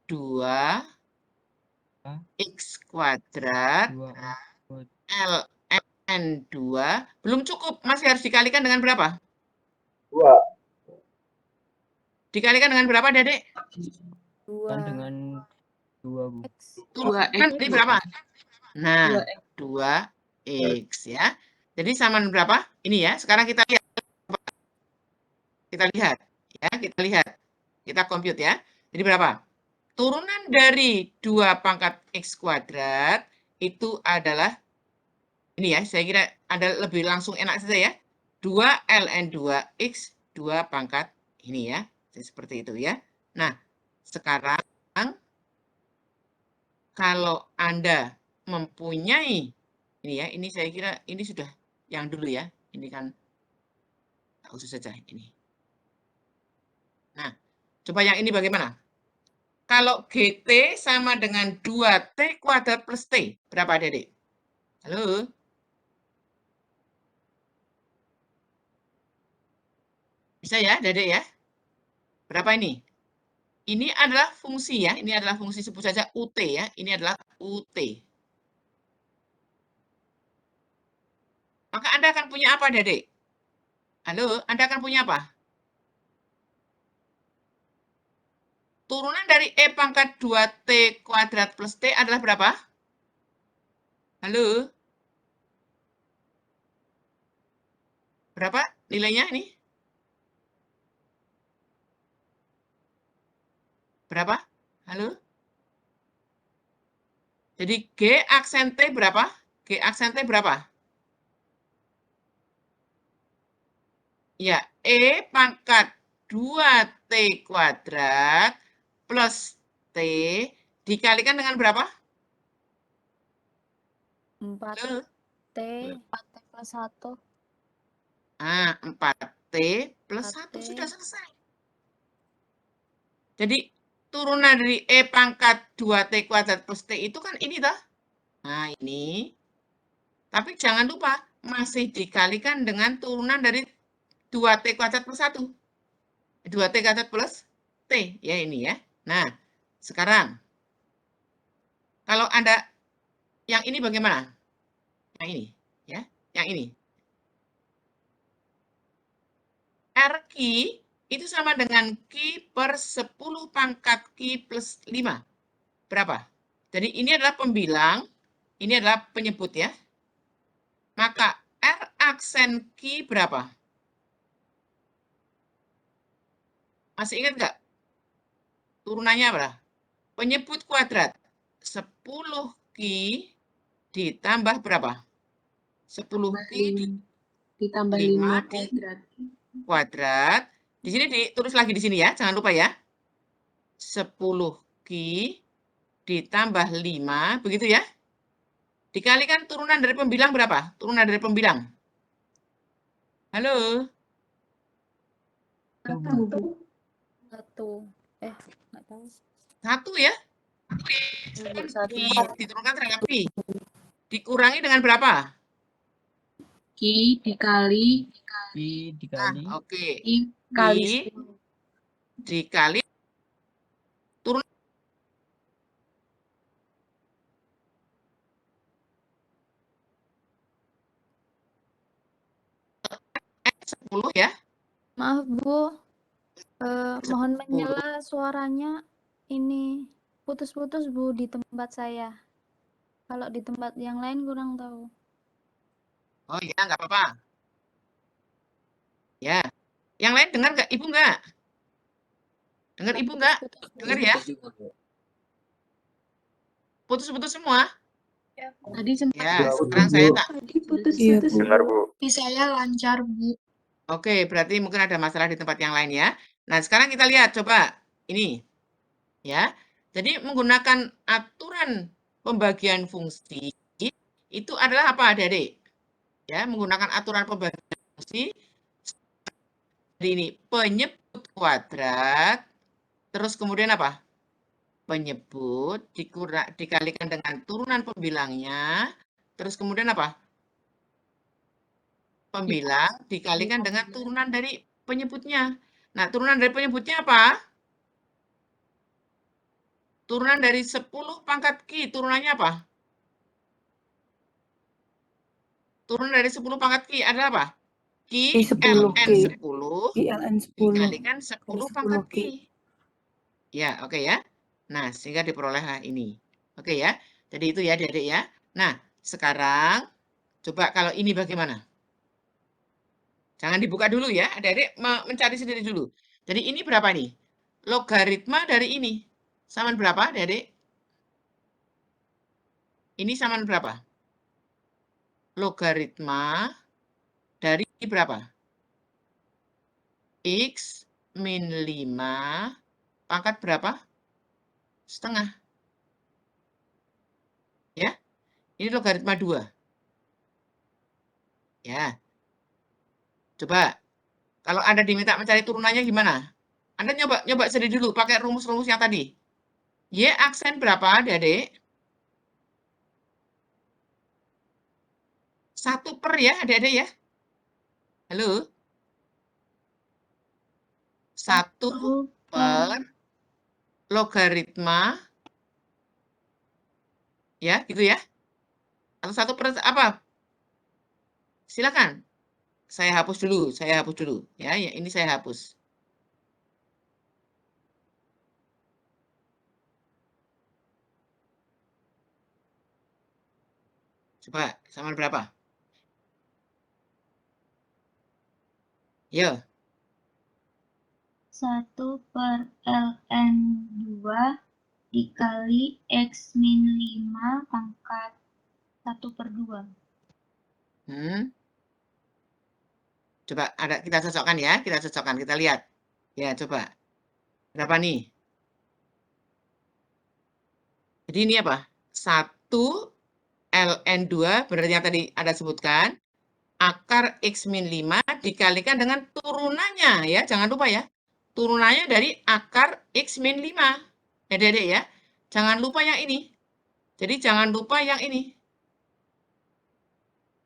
2X kuadrat ln 2. Belum cukup. Masih harus dikalikan dengan berapa? 2. Dikalikan dengan berapa, Dedek? 2 dengan 2, Bu. X. 2X ini berapa? Nah, 2X ya. Jadi sama dengan berapa? Ini ya. Sekarang kita lihat. Kita lihat. Ya, kita lihat. Kita compute ya. Jadi berapa? Turunan dari 2 pangkat X kuadrat itu adalah, ini ya, saya kira Anda lebih langsung enak saja ya. 2 ln 2X 2 pangkat ini ya. Seperti itu ya. Nah, sekarang kalau Anda mempunyai, ini ya, ini saya kira ini sudah yang dulu ya. Ini kan khusus saja ini. Nah, coba yang ini bagaimana? Kalau GT sama dengan 2T kuadrat plus T, berapa adik-adik? Halo? Bisa ya, adik-adik ya? Berapa ini? Ini adalah fungsi ya, ini adalah fungsi sebut saja UT ya, ini adalah UT. Maka Anda akan punya apa, adik-adik? Halo, Anda akan punya apa? Turunan dari E pangkat 2T kuadrat plus T adalah berapa? Halo? Berapa nilainya ini? Berapa? Halo? Jadi G aksen T berapa? G aksen T berapa? Ya, E pangkat 2T kuadrat plus T dikalikan dengan berapa? 4T 4T plus 1. Ah, 4T plus 1 4T. sudah selesai. Jadi turunan dari E pangkat 2T kuadrat plus T itu kan ini toh. Nah, ini. Tapi jangan lupa masih dikalikan dengan turunan dari 2T kuadrat plus 1. 2T kuadrat plus T. Ya ini ya. Nah, sekarang. Kalau Anda yang ini bagaimana? Yang ini. Ya, yang ini. RQ itu sama dengan Q per 10 pangkat Q plus 5. Berapa? Jadi ini adalah pembilang, ini adalah penyebut ya. Maka R aksen Q berapa? Masih ingat nggak? Turunannya berapa? Penyebut kuadrat. 10Q ditambah berapa? 10Q ditambah 5 kuadrat. Kuadrat. Di sini ditulis lagi di sini ya, jangan lupa ya. 10Q ditambah 5, begitu ya. Dikalikan turunan dari pembilang berapa? Turunan dari pembilang. Halo? 1. Nggak tahu. 1 ya? Satu. Diturunkan terhadap Q. Dikurangi dengan berapa? Q dikali Nah, oke. I kali I dikali turun X10 ya. Maaf Bu, mohon menyela suaranya ini putus-putus Bu di tempat saya. Kalau di tempat yang lain kurang tahu. Oh iya, nggak apa-apa. Ya. Yang lain dengar nggak? Ibu nggak? Dengar Ibu nggak? Putus-putus. Dengar ya? Putus-putus semua? Tadi sempat Ya, Ya, sekarang Bu. saya tak. Tadi putus-putus. Iya, Bu. Dengar, Bu. tapi saya lancar, Bu. Oke, berarti mungkin ada masalah di tempat yang lain ya. Nah, sekarang kita lihat coba ini ya. Jadi menggunakan aturan pembagian fungsi itu adalah apa, Adik-adik? Ya, menggunakan aturan pembagian fungsi jadi ini penyebut kuadrat terus kemudian apa? Penyebut dikalikan dengan turunan pembilangnya, terus kemudian apa? Pembilang dikalikan dengan turunan dari penyebutnya. Nah, turunan dari penyebutnya apa? Turunan dari 10 pangkat Q, turunannya apa? Turunan dari 10 pangkat Q adalah apa? Q ln 10 dikalikan 10 pangkat Q. Ya, oke ya. Nah, sehingga diperolehlah ini. Oke ya. Jadi itu ya, Adik-adik ya. Nah, sekarang coba kalau ini bagaimana? Jangan dibuka dulu ya, Adik-adik mencari sendiri dulu. Jadi ini berapa nih? Logaritma dari ini. Sama berapa, Adik-adik? Ini sama berapa? Logaritma dari berapa? X min 5 pangkat berapa? Setengah. Ya, ini logaritma 2. Ya, coba. Kalau Anda diminta mencari turunannya gimana? Anda nyoba sendiri dulu pakai rumus-rumus yang tadi. Y aksen berapa, Adik-adik? 1 per ya, Adik-adik ya? Halo? 1 per logaritma. Ya, gitu ya. Atau 1 per apa? Silakan. Saya hapus dulu. Ya, ini saya hapus. Coba, sama berapa? Yo. 1 per ln 2 dikali X min 5 pangkat 1 per 2. Coba kita cocokkan ya, kita lihat. Ya, coba. Berapa nih? Jadi ini apa? 1 ln 2, benar yang tadi Anda sebutkan, akar X min 5 dikalikan dengan turunannya ya, jangan lupa ya. Turunannya dari akar X min 5. Ya, Dedek ya. Jangan lupa yang ini. Jadi jangan lupa yang ini.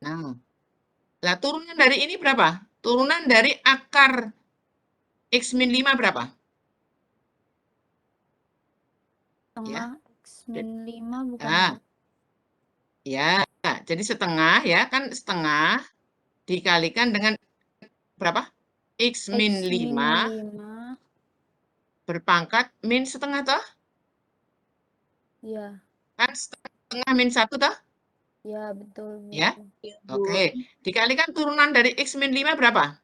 Nah, turunan dari ini berapa? Turunan dari akar X min 5 berapa? Setengah X min 5 bukan? Nah, ya, jadi setengah ya, kan setengah dikalikan dengan berapa? X min 5 berpangkat min setengah toh? Iya. Kan setengah min 1 toh? Ya, betul, Bu. Ya. Oke. Dikalikan turunan dari X min 5 berapa?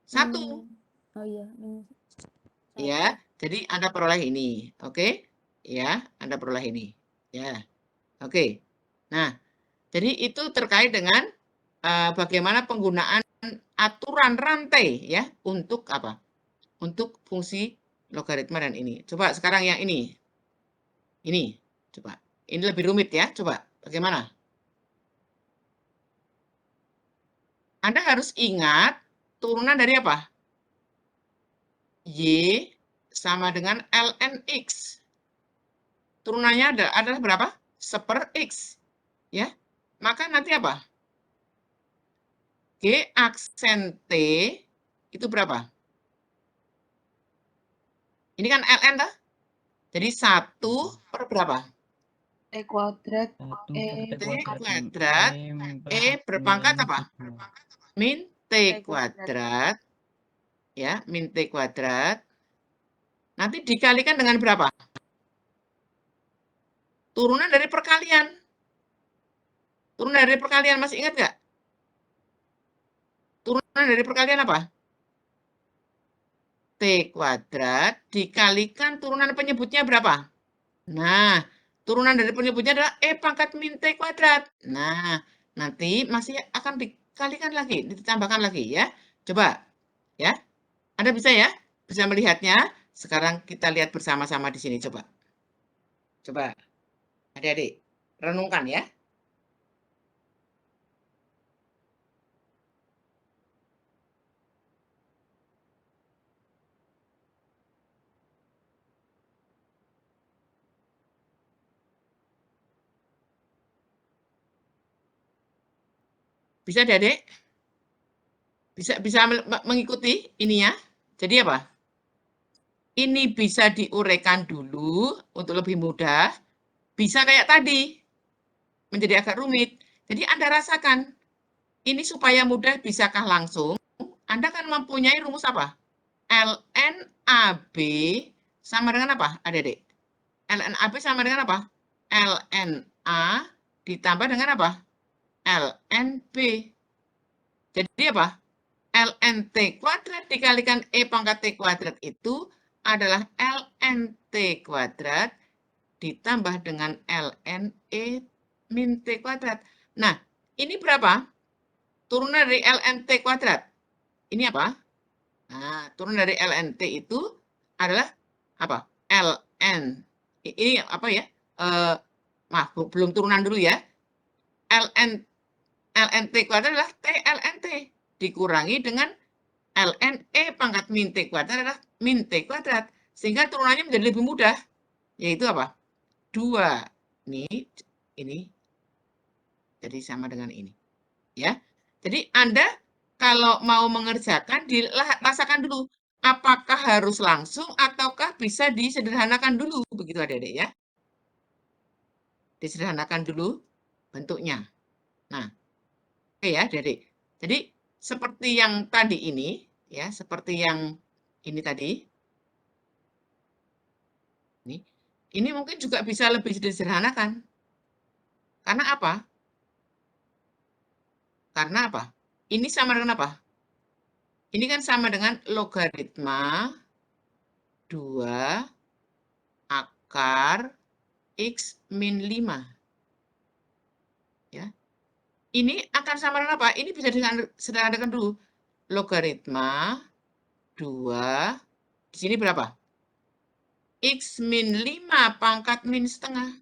1. Oh iya. Ya, jadi Anda peroleh ini. Oke. Ya, Anda peroleh ini. Ya. Oke. Nah, jadi itu terkait dengan bagaimana penggunaan aturan rantai ya untuk apa? Untuk fungsi logaritma dan ini. Coba sekarang yang ini. Ini, coba. Ini lebih rumit ya, coba. Bagaimana? Anda harus ingat turunan dari apa? Y sama dengan ln X. Turunannya adalah berapa? 1/X. Ya. Maka nanti apa? G aksen T itu berapa? Ini kan ln dah. Jadi 1 per berapa? T kuadrat. T kuadrat. E berpangkat apa? Min T kuadrat. Ya, min T kuadrat. Nanti dikalikan dengan berapa? Turunan dari perkalian. Turunan dari perkalian, masih ingat nggak? Turunan dari perkalian apa? T kuadrat dikalikan turunan penyebutnya berapa? Nah, Turunan dari penyebutnya adalah E pangkat min T kuadrat. Nah, nanti masih akan dikalikan lagi, ditambahkan lagi ya. Coba ya. Anda bisa ya? Bisa melihatnya? Sekarang kita lihat bersama-sama di sini coba. Coba. Adik-adik, renungkan ya. Bisa adik-adik? Bisa mengikuti ininya? Jadi apa? Ini bisa diuraikan dulu untuk lebih mudah. Bisa kayak tadi, menjadi agak rumit. Jadi Anda rasakan, ini supaya mudah bisakah langsung, Anda kan mempunyai rumus apa? ln AB sama dengan apa, adik-adik? ln AB sama dengan apa? ln A ditambah dengan apa? ln B. Jadi apa? ln T kuadrat dikalikan E pangkat T kuadrat itu adalah ln T kuadrat ditambah dengan ln E min T kuadrat. Nah, ini berapa? Turunan dari ln T kuadrat. Ini apa? Nah, turunan dari ln T itu adalah apa? ln. Ini apa ya? Maaf, belum turunan dulu ya. ln T kuadrat adalah T ln T dikurangi dengan ln E pangkat min T kuadrat adalah min T kuadrat. Sehingga turunannya menjadi lebih mudah. Yaitu apa? 2. Ini. Jadi sama dengan ini. Ya. Jadi Anda kalau mau mengerjakan, dirasakan dulu. Apakah harus langsung ataukah bisa disederhanakan dulu. Begitu adik-adik ya. Disederhanakan dulu bentuknya. Nah, oke ya adik-adik. Jadi seperti yang tadi ini, ya, seperti yang ini tadi. Ini mungkin juga bisa lebih disederhanakan. Karena apa? Karena apa? Ini sama dengan apa? Ini kan sama dengan logaritma 2 akar X min 5. Ya. Ini akan sama dengan apa? Ini bisa disederhanakan dulu. Logaritma 2, di sini berapa? X min 5 pangkat min setengah.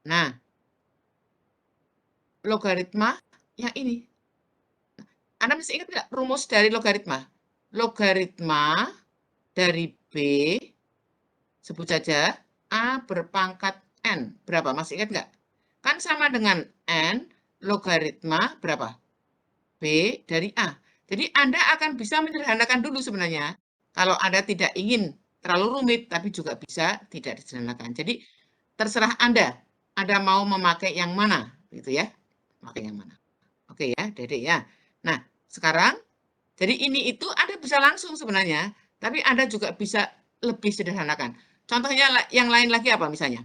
Nah, logaritma yang ini. Anda masih ingat nggak rumus dari logaritma? Logaritma dari B, sebut saja, A berpangkat N. Berapa? Masih ingat nggak? Kan sama dengan N, logaritma berapa? B dari A. Jadi Anda akan bisa menyederhanakan dulu sebenarnya. Kalau Anda tidak ingin terlalu rumit, tapi juga bisa tidak disederhanakan. Jadi terserah Anda mau memakai yang mana, gitu ya. Pakai yang mana? Oke ya, Dedek ya. Nah, sekarang jadi ini itu Anda bisa langsung sebenarnya, tapi Anda juga bisa lebih sederhanakan. Contohnya yang lain lagi apa misalnya?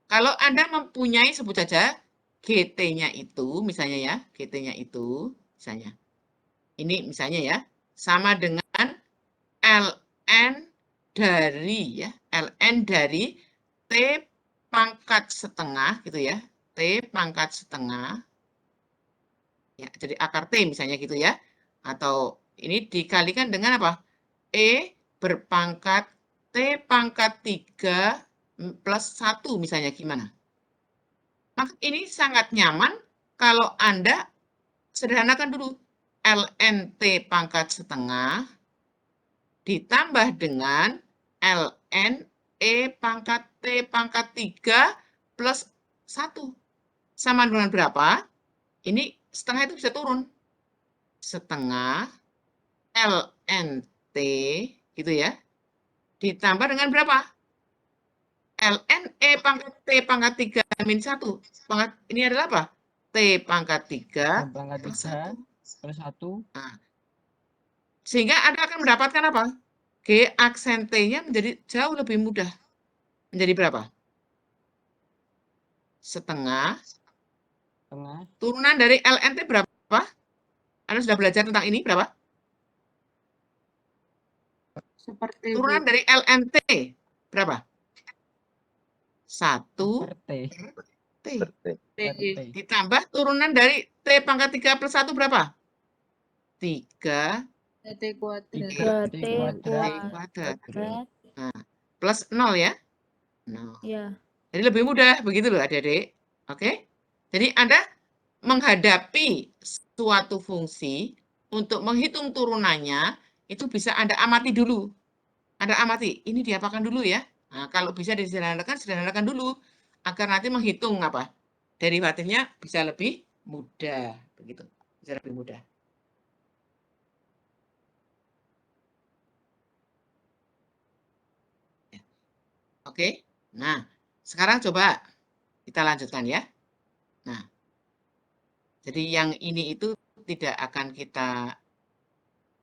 Kalau Anda mempunyai sebut saja GT-nya itu misalnya ya, GT-nya itu misalnya. Ini misalnya ya, sama dengan ln dari ya, ln dari T pangkat setengah gitu ya. T pangkat setengah. Ya, jadi akar T misalnya gitu ya. Atau ini dikalikan dengan apa? E berpangkat T pangkat 3 plus 1 misalnya gimana? Maka ini sangat nyaman kalau Anda sederhanakan dulu. ln T pangkat setengah ditambah dengan ln E pangkat T pangkat 3 plus 1. Sama dengan berapa? Ini setengah itu bisa turun. Setengah ln T gitu ya. Ditambah dengan berapa? ln E pangkat T pangkat 3 min 1. Ini adalah apa? T pangkat 3 plus 1. Plus 1. Nah, sehingga Anda akan mendapatkan apa? G aksen T-nya menjadi jauh lebih mudah. Menjadi berapa? Setengah. Turunan dari ln T berapa? Anda sudah belajar tentang ini berapa? Seperti Turunan dari ln T berapa? 1 per T. T. Per T. Per T. Ditambah turunan dari T pangkat 3 plus 1 berapa? 3 T kuadrat. 3T T kuadrat. kuadrat. kuadrat. Nah, plus 0 ya. 0. Ya. Jadi lebih mudah begitu loh adik-adik. Oke? Jadi Anda menghadapi suatu fungsi untuk menghitung turunannya itu bisa Anda amati dulu. Anda amati, ini diapakan dulu ya. Nah, kalau bisa disederhanakan dulu agar nanti menghitung apa? Derivatifnya bisa lebih mudah, begitu. Bisa lebih mudah. Oke. Nah, sekarang coba kita lanjutkan ya. Nah, jadi yang ini itu tidak akan kita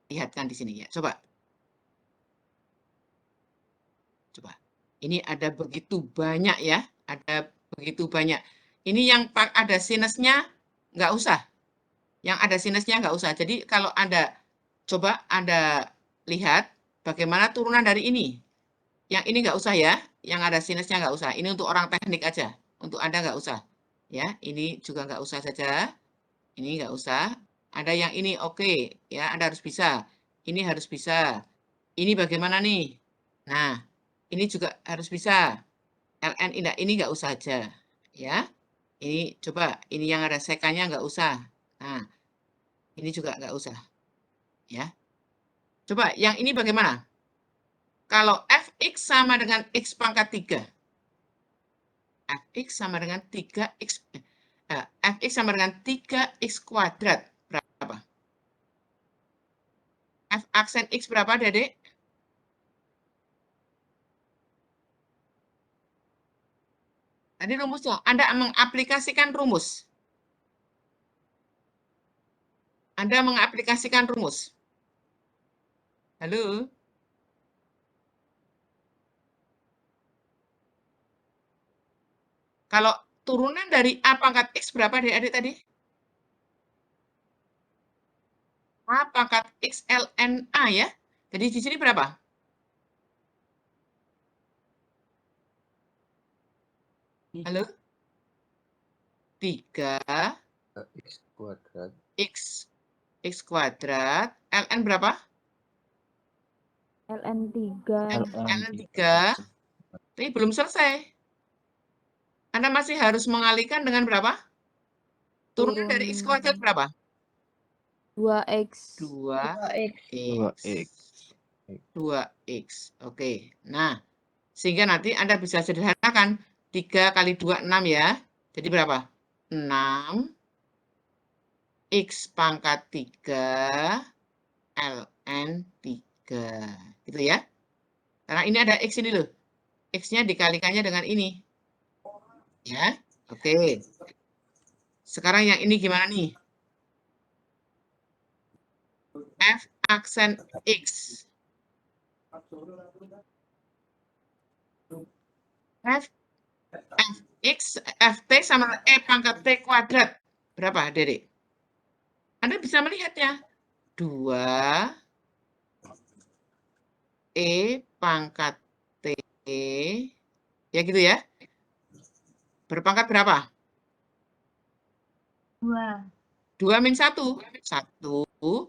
lihatkan di sini ya. Coba. Coba. Ini ada begitu banyak ya. Ada begitu banyak. Ini yang ada sinusnya nggak usah. Yang ada sinusnya nggak usah. Jadi kalau Anda coba Anda lihat bagaimana turunan dari ini. Yang ini nggak usah ya. Yang ada sinusnya nggak usah. Ini untuk orang teknik aja. Untuk Anda nggak usah. Ya, ini juga nggak usah saja. Ini nggak usah. Ada yang ini oke. Ya, Anda harus bisa. Ini harus bisa. Ini bagaimana nih? Nah, ini juga harus bisa. LN ini nggak usah aja. Ya, ini coba. Ini yang ada sekannya nggak usah. Nah, ini juga nggak usah. Ya. Coba yang ini bagaimana? Kalau fx sama dengan x pangkat 3. Fx sama dengan 3x. Fx sama dengan 3x kuadrat. Berapa? F aksen x berapa, Dedek? Tadi rumusnya. Anda mengaplikasikan rumus. Anda mengaplikasikan rumus. Halo? Kalau turunan dari A pangkat X berapa adik-adik tadi? A pangkat X ln A ya. Jadi di sini berapa? Halo? 3 X kuadrat. X kuadrat. Ln berapa? LN 3. Ln 3. Tapi belum selesai. Anda masih harus mengalihkan dengan berapa? Turunan dari X kuadrat berapa? 2X. 2X. 2X. Oke. Nah, sehingga nanti Anda bisa sederhanakan. 3 kali 2, 6 ya. Jadi berapa? 6 X pangkat 3 ln 3. Gitu ya. Karena ini ada X ini loh. X-nya dikalikannya dengan ini. Ya. Oke. Sekarang yang ini gimana nih? F aksen X. Fx, Ft sama E pangkat T kuadrat. Berapa, Dedek? Anda bisa melihatnya. 2 E pangkat T. Ya gitu ya. Berpangkat berapa? 2. 2 min 1. 1.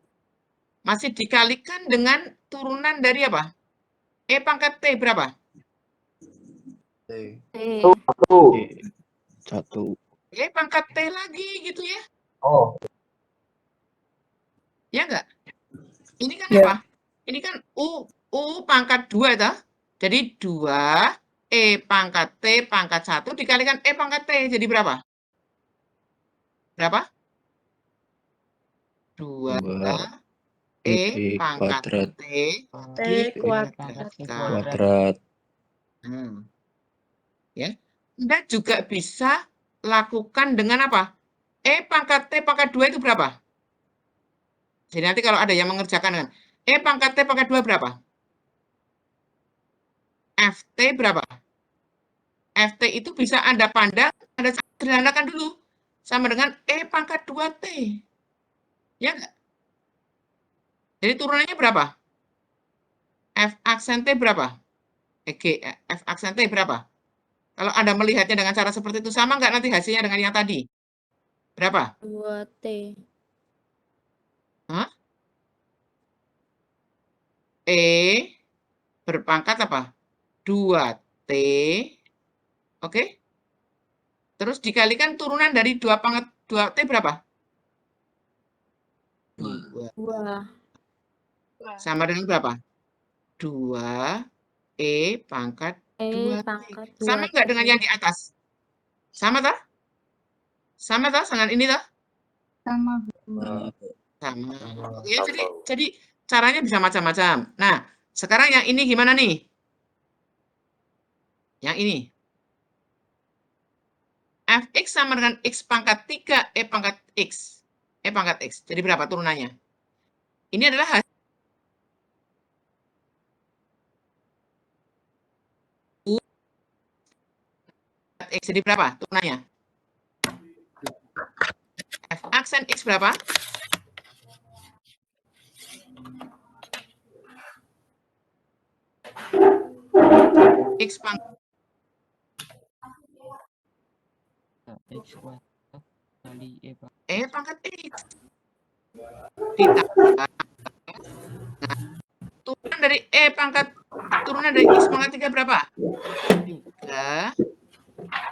Masih dikalikan dengan turunan dari apa? E pangkat T berapa? T. T. 1. E pangkat T lagi gitu ya. Oh. Ya enggak? Ini kan Ya. apa? Ini kan U pangkat 2 itu. Jadi 2 E pangkat T pangkat 1 dikalikan E pangkat T. Jadi berapa? Berapa? 2 E pangkat kuadrat. T T kuadrat. Kuadrat. Ya. Anda juga bisa lakukan dengan apa? E pangkat T pangkat 2 itu berapa? Jadi nanti kalau ada yang mengerjakan dengan E pangkat T pangkat 2 berapa? FT berapa? FT itu bisa Anda pandang, Anda sederhanakan dulu. Sama dengan E pangkat 2T. Ya enggak? Jadi turunannya berapa? F aksen T berapa? F aksen T berapa? Kalau Anda melihatnya dengan cara seperti itu, sama nggak nanti hasilnya dengan yang tadi? Berapa? 2T. Hah? E berpangkat apa? 2T. Oke? Terus dikalikan turunan dari 2T berapa? 2. 2. Sama dengan berapa? 2 E pangkat E 2T. pangkat Sama 2T. nggak dengan yang di atas? Sama toh? Sama toh dengan ini toh? Sama. Sama. Oke, jadi caranya bisa macam-macam. Nah, sekarang yang ini gimana nih? Yang ini. Fx sama dengan X pangkat 3 E pangkat X. E pangkat X. Jadi berapa turunannya? Ini adalah hasil X. Jadi berapa turunannya? F aksen X berapa? X pangkat X kuadrat kali E pangkat E pangkat X. Ditambah turunan dari E pangkat turunan dari X pangkat 3 berapa? 3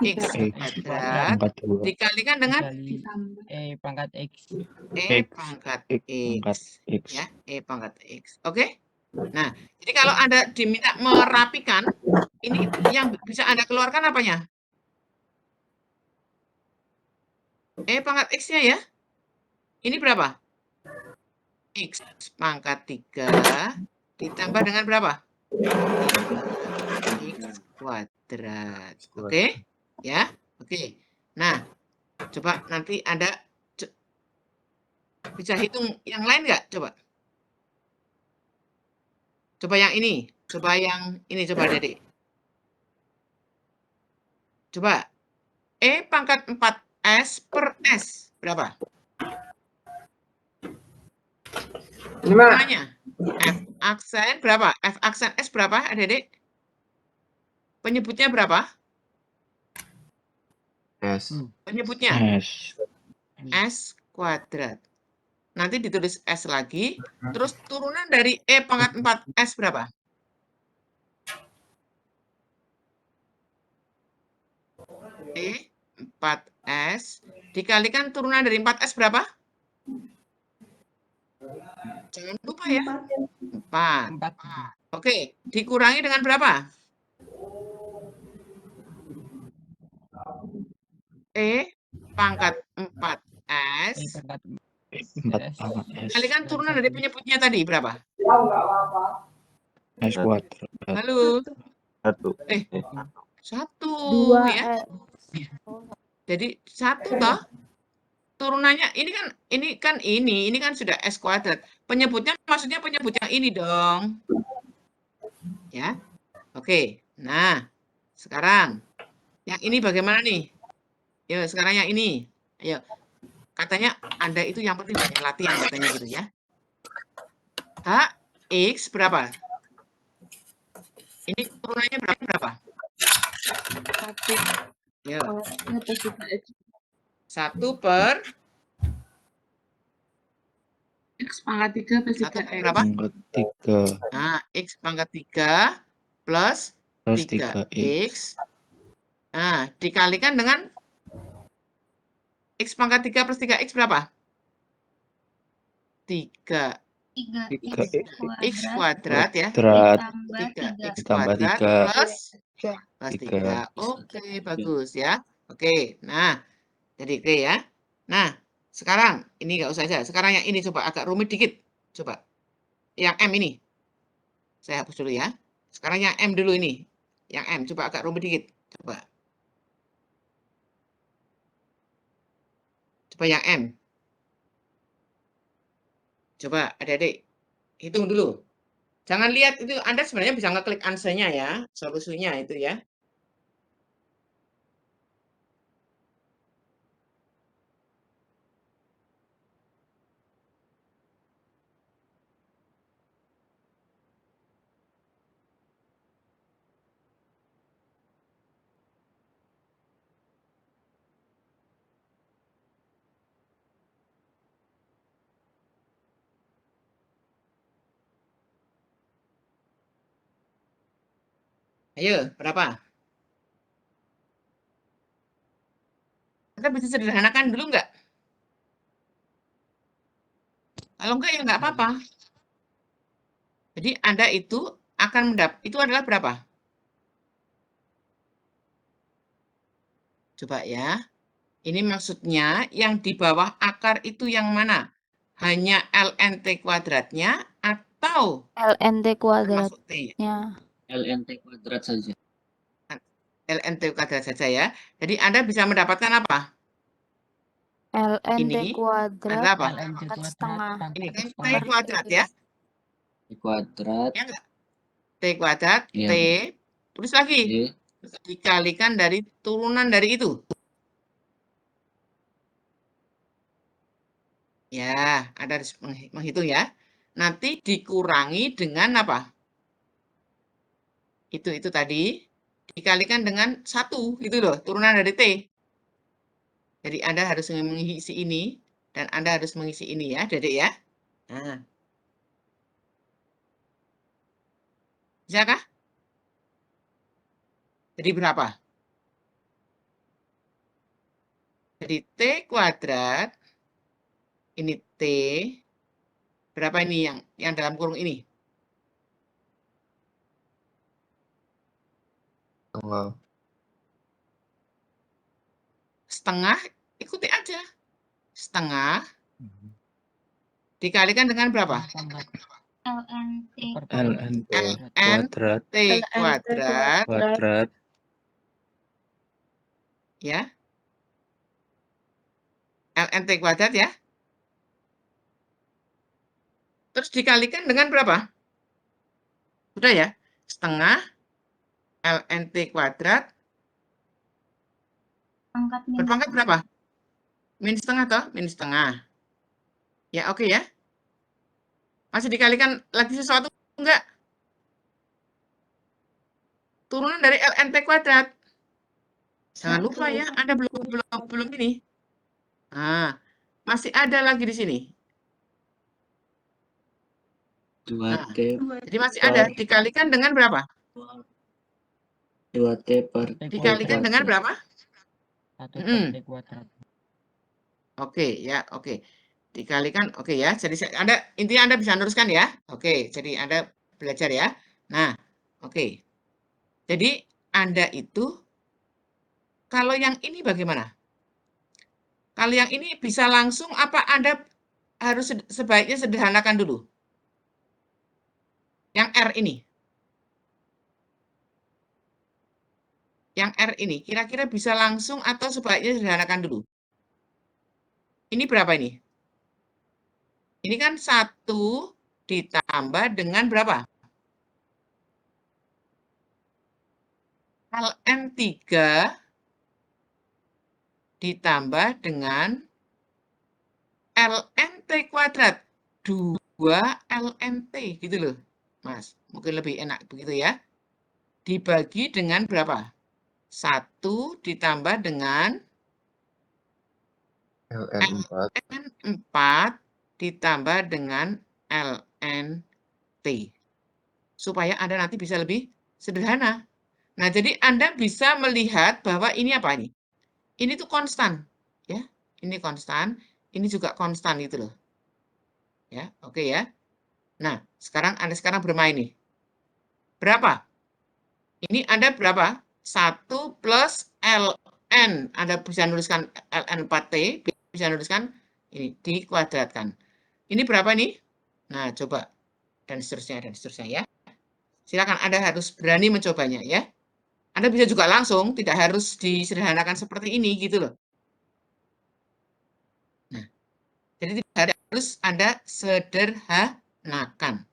X kuadrat pangkat 2 dikalikan dengan dikali E pangkat X. E X. pangkat X pangkat X. X. Ya, E pangkat X. Oke? Nah, jadi kalau Anda diminta merapikan, ini yang bisa Anda keluarkan apanya? E pangkat X-nya ya. Ini berapa? X pangkat 3 ditambah dengan berapa? 3X kuadrat. Oke? Ya? Oke. Nah, coba nanti Anda bisa hitung yang lain nggak? Coba. Coba yang ini. Coba yang ini. Coba, Dedek. Coba. E pangkat 4S per S. Berapa? Turunannya. F aksen berapa? F aksen S berapa, Adik-adik? Penyebutnya berapa? S. Penyebutnya S. S kuadrat. Nanti ditulis S lagi. Terus turunan dari E pangkat 4S berapa? E 4S dikalikan turunan dari 4S berapa? Jangan lupa ya. 4. 4. Oke, dikurangi dengan berapa? E pangkat 4S E pangkat 4 pangkat S. dikalikan turunan dari penyebutnya tadi berapa? S kuadrat. Halo. 1. 1 ya. 2S. Jadi 1 toh. Turunannya ini kan sudah S kuadrat. Penyebutnya maksudnya penyebut yang ini dong. Ya. Oke. Nah, sekarang yang ini bagaimana nih? Ya, sekarang yang ini. Ayo. Katanya Anda itu yang penting banyak latihan katanya gitu ya. X berapa? Ini turunannya berapa? 1. Ya. Atas 3X. 1 per X pangkat 3 plus 1 per 3X. berapa? Pangkat 3 Nah, X pangkat 3 plus plus 3X. 3X. Nah, dikalikan dengan X pangkat 3 plus 3X berapa? 3 X kuadrat ya. Kuadrat 3X ditambah kuadrat 3 plus 3. 3. Oke, bagus ya. Oke, nah, jadi oke ya. Nah, sekarang ini nggak usah aja. Sekarang yang ini coba agak rumit dikit. Coba. Yang M ini. Saya hapus dulu ya. Sekarang yang M dulu ini. Yang M, coba agak rumit dikit. Coba. Coba yang M. Coba adik-adik. Hitung dulu. Jangan lihat itu, Anda sebenarnya bisa ngeklik answernya ya. Solusinya itu ya. Ayo, berapa? Kita bisa sederhanakan dulu nggak? Kalau enggak ya nggak apa-apa. Jadi Anda itu akan itu adalah berapa? Coba ya. Ini maksudnya yang di bawah akar itu yang mana? Hanya ln T kuadratnya atau LNT termasuk T? kuadratnya. LNT kuadrat saja. ln T kuadrat saja ya. Jadi Anda bisa mendapatkan apa? LNT Ini kuadrat adalah apa? LNT pangkat kuadrat setengah. Ini kan T setengah kuadrat ya. T kuadrat Ya enggak? T kuadrat, ya T, terus lagi. T Dikalikan dari turunan dari itu. Ya, Anda harus menghitung ya. Nanti dikurangi dengan apa? Itu tadi dikalikan dengan 1 gitu loh, turunan dari T. Jadi Anda harus mengisi ini dan Anda harus mengisi ini ya, Dedek ya. Nah. Bisakah? Jadi berapa? Jadi T kuadrat ini T. Berapa ini yang dalam kurung ini? Setengah, ikuti aja. Setengah dikalikan dengan berapa? LNT LNT ln kuadrat T kuadrat ya. ln T kuadrat ya. Terus dikalikan dengan berapa? Sudah ya? Setengah ln T kuadrat berpangkat berapa? Min setengah toh? Min setengah. Ya, oke ya. Masih dikalikan lagi sesuatu enggak? Turunan dari ln T kuadrat. Jangan lupa ya, Anda belum ini. Nah, masih ada lagi di sini. 2T Jadi masih ada. Dikalikan dengan berapa? 2T per Dikalikan dengan berapa? 1 per T kuadrat. Oke ya, oke. Dikalikan, oke ya. Jadi intinya Anda bisa meneruskan ya. Oke, jadi Anda belajar ya. Nah, oke. Jadi Anda itu, kalau yang ini bagaimana? Kalau yang ini bisa langsung apa Anda harus sebaiknya sederhanakan dulu? Yang R ini. Yang R ini, kira-kira bisa langsung atau sebaiknya sederhanakan dulu? Ini berapa ini? Ini kan 1 ditambah dengan berapa? ln 3 ditambah dengan ln T kuadrat. 2 ln T gitu loh, Mas. Mungkin lebih enak begitu ya. Dibagi dengan berapa? 1 ditambah dengan LN 4 ln 4 ditambah dengan ln T. Supaya Anda nanti bisa lebih sederhana. Nah, jadi Anda bisa melihat bahwa ini apa ini? Ini tuh konstan, ya. Ini konstan, ini juga konstan gitu loh. Ya, oke ya. Nah, Anda sekarang bermain nih. Berapa? Ini Anda berapa? 1 plus ln. Anda bisa nuliskan ln 4T, bisa nuliskan ini dikuadratkan. Ini berapa nih? Nah, coba. Dan seterusnya ya. Silakan Anda harus berani mencobanya ya. Anda bisa juga langsung, tidak harus disederhanakan seperti ini gitu loh. Nah, jadi tidak harus Anda sederhanakan.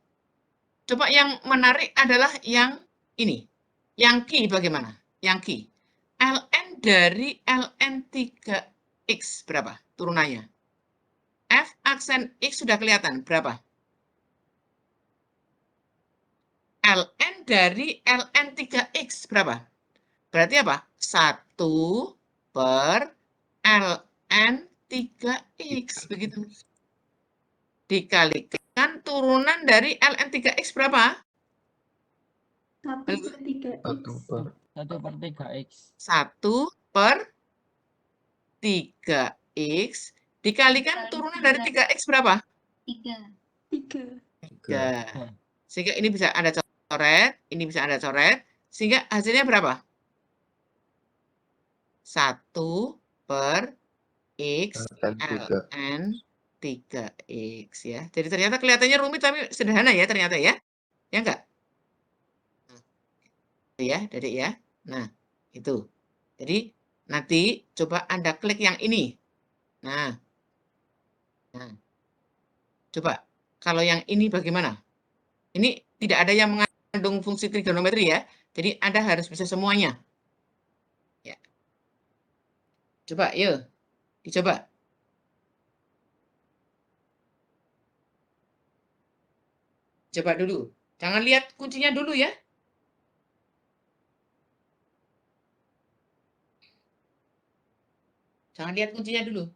Coba yang menarik adalah yang ini. Yang Q bagaimana? Yang Q. ln dari ln 3x berapa turunannya? F aksen X sudah kelihatan berapa? ln dari ln 3x berapa? Berarti apa? 1 per ln 3x. Begitu. Dikalikan turunan dari ln 3x berapa? 1 Halo? per 3X. 1 per 3X. 1 per 3X dikalikan turunan dari 3X berapa? 3. 3. 3. Sehingga ini bisa Anda coret, ini bisa Anda coret, sehingga hasilnya berapa? 1 per X ln 3X ya. Jadi ternyata kelihatannya rumit tapi sederhana ya ternyata ya. Ya enggak? Ya, Dedek ya. Nah, itu. Jadi nanti coba Anda klik yang ini. Nah. Coba kalau yang ini bagaimana? Ini tidak ada yang mengandung fungsi trigonometri ya. Jadi Anda harus bisa semuanya. Ya. Coba, yuk. Dicoba. Coba dulu. Jangan lihat kuncinya dulu ya. Jangan lihat kuncinya dulu.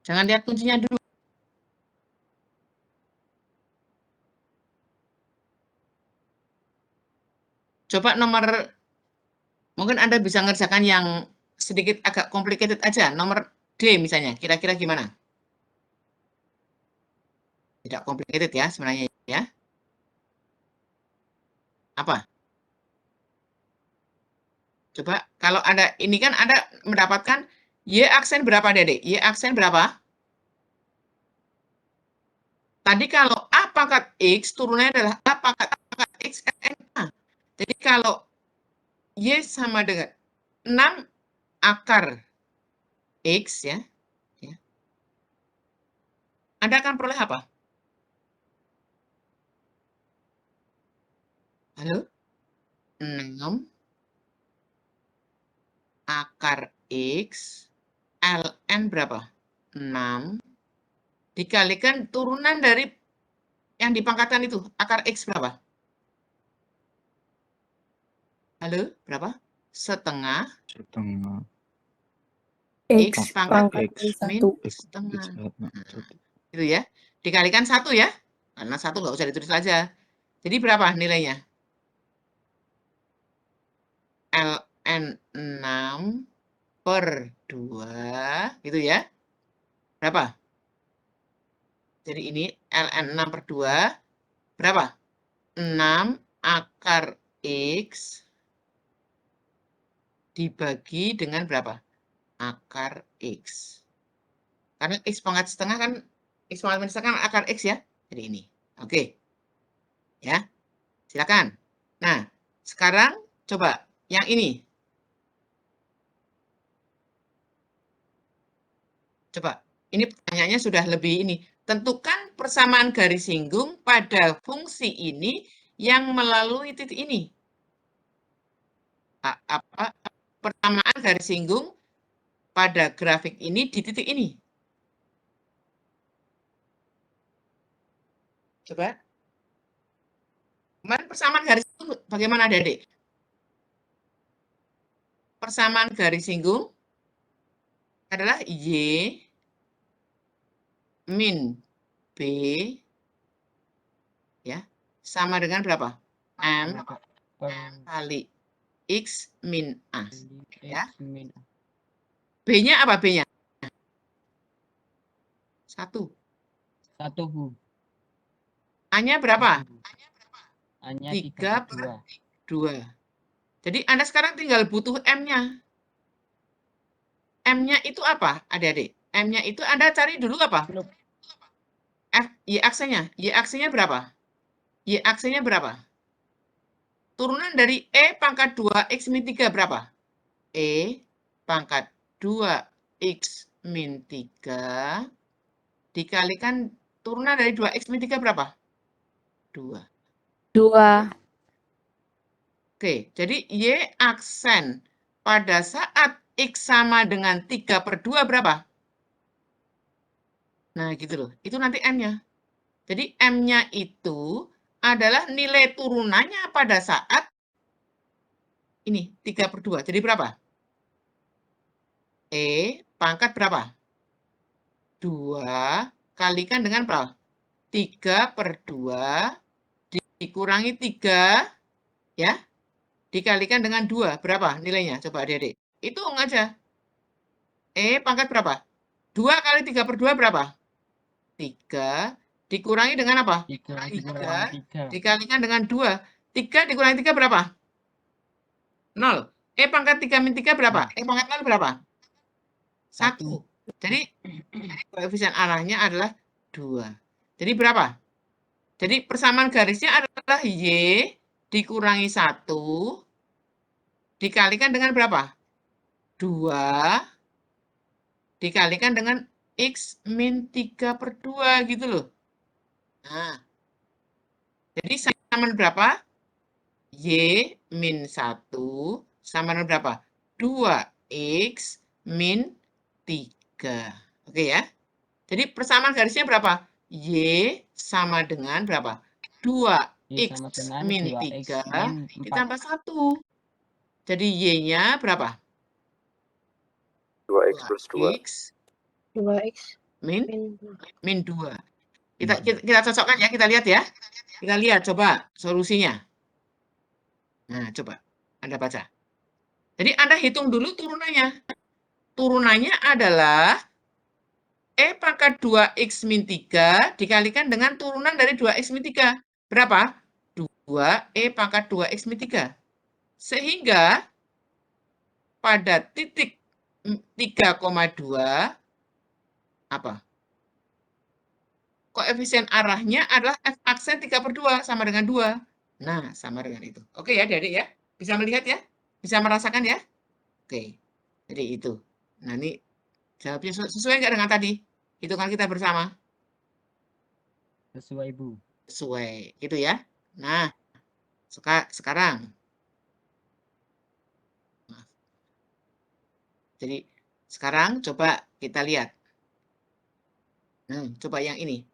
Jangan lihat kuncinya dulu. Coba nomor, mungkin Anda bisa ngerjakan yang sedikit agak complicated aja. Nomor D misalnya, kira-kira gimana? Tidak complicated ya sebenarnya ya. Apa? Coba, kalau Anda, ini kan Anda mendapatkan Y aksen berapa, Dedek? Y aksen berapa? Tadi kalau A pangkat X, turunannya adalah A pangkat X ln A. Jadi kalau Y sama dengan 6 akar X ya, Anda akan peroleh apa? Halo? 6 akar X ln berapa? 6 dikalikan turunan dari yang di pangkatan itu, akar X berapa? Halo? Berapa? Setengah X pangkat X min setengah. Gitu ya. Dikalikan 1 ya. Karena 1 nggak usah ditulis aja. Jadi berapa nilainya? ln 6 per 2. Gitu ya. Berapa? Jadi ini ln 6 per 2. Berapa? 6 akar X dibagi dengan berapa? Akar X. Karena X pangkat setengah kan, X pangkat setengah kan akar X ya. Jadi ini. Oke. Ya. Silakan. Nah, sekarang coba yang ini. Coba. Ini pertanyaannya sudah lebih ini. Tentukan persamaan garis singgung pada fungsi ini yang melalui titik ini. Apa persamaan garis singgung pada grafik ini di titik ini? Coba. Kemarin persamaan garis singgung bagaimana, Dedek? Persamaan garis singgung adalah Y min B ya, sama dengan berapa? M kali X min A. Ya. B-nya apa B-nya? 1. 1, Bu. A-nya berapa? A-nya 3 per 2. Jadi Anda sekarang tinggal butuh M-nya. M-nya itu apa, adik-adik? M-nya itu Anda cari dulu apa? Y aksennya. Y aksennya berapa? Y aksennya berapa? Turunan dari E pangkat 2X min 3 berapa? E pangkat 2X min 3 dikalikan turunan dari 2X min 3 berapa? 2. Oke, jadi Y aksen pada saat X sama dengan 3 per 2 berapa? Nah, gitu loh. Itu nanti M-nya. Jadi M-nya itu adalah nilai turunannya pada saat ini 3/2. Jadi berapa? E pangkat berapa? 2 kalikan dengan berapa? 3/2 dikurangi 3 ya. Dikalikan dengan 2. Berapa nilainya? Coba adik-adik. Hitung aja. E pangkat berapa? 2 kali 3/2 berapa? 3 dikurangi dengan apa? 3 3 dikalikan dengan 2. 3 dikurangi 3 berapa? 0. E pangkat 3 min 3 berapa? E pangkat 0 berapa? 1. Jadi koefisien arahnya adalah 2. Jadi berapa? Jadi persamaan garisnya adalah Y dikurangi 1 dikalikan dengan berapa? 2 dikalikan dengan X min 3/2 gitu loh. Nah, jadi sama berapa? Y min 1 sama dengan berapa? 2X min 3. Oke ya. Jadi persamaan garisnya berapa? Y sama dengan berapa? 2X min 3 ditambah 1. Jadi Y-nya berapa? 2x plus 2. X 2x min 2. Kita cocokkan ya, kita lihat ya. Kita lihat coba solusinya. Nah, coba Anda baca. Jadi Anda hitung dulu turunannya. Turunannya adalah E pangkat 2X min 3 dikalikan dengan turunan dari 2X min 3. Berapa? 2E pangkat 2X min 3. Sehingga pada titik 3,2 apa? Koefisien arahnya adalah F aksen 3/2 sama dengan 2. Nah, sama dengan itu. Oke ya, adik-adik ya. Bisa melihat ya? Bisa merasakan ya? Oke. Jadi itu. Nah, ini jawabnya sesuai nggak dengan tadi? Hitungan kita bersama. Sesuai, Bu. Sesuai. Gitu ya. Nah, sekarang. Jadi, sekarang coba kita lihat. Coba yang ini.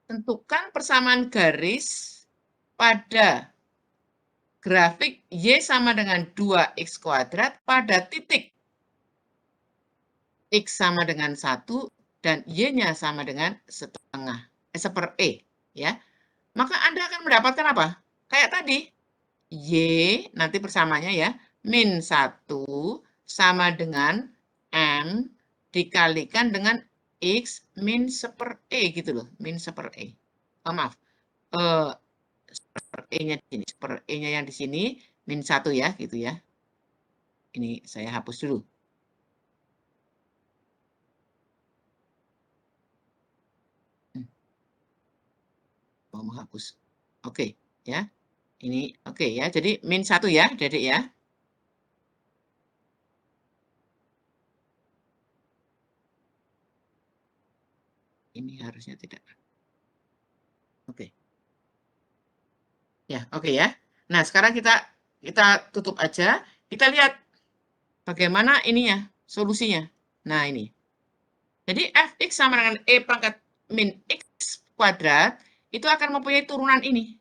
Tentukan persamaan garis pada grafik Y sama dengan 2X kuadrat pada titik X sama dengan 1 dan Y-nya sama dengan seper E. Ya. Maka Anda akan mendapatkan apa? Kayak tadi. Y, nanti persamanya ya, min 1 sama dengan M dikalikan dengan X min seper E gitu loh. Min seper E. Oh, maaf. Seper E-nya di sini. Seper E-nya yang di sini, min 1 ya, gitu ya. Ini saya hapus dulu. Mau menghapus. Oke, ya. Ini oke ya. Jadi min 1 ya, Dedek ya. Ini harusnya tidak. Oke. Ya, oke ya. Nah, sekarang kita tutup aja. Kita lihat bagaimana ininya, solusinya. Nah, ini. Jadi Fx sama dengan E pangkat min X kuadrat itu akan mempunyai turunan ini.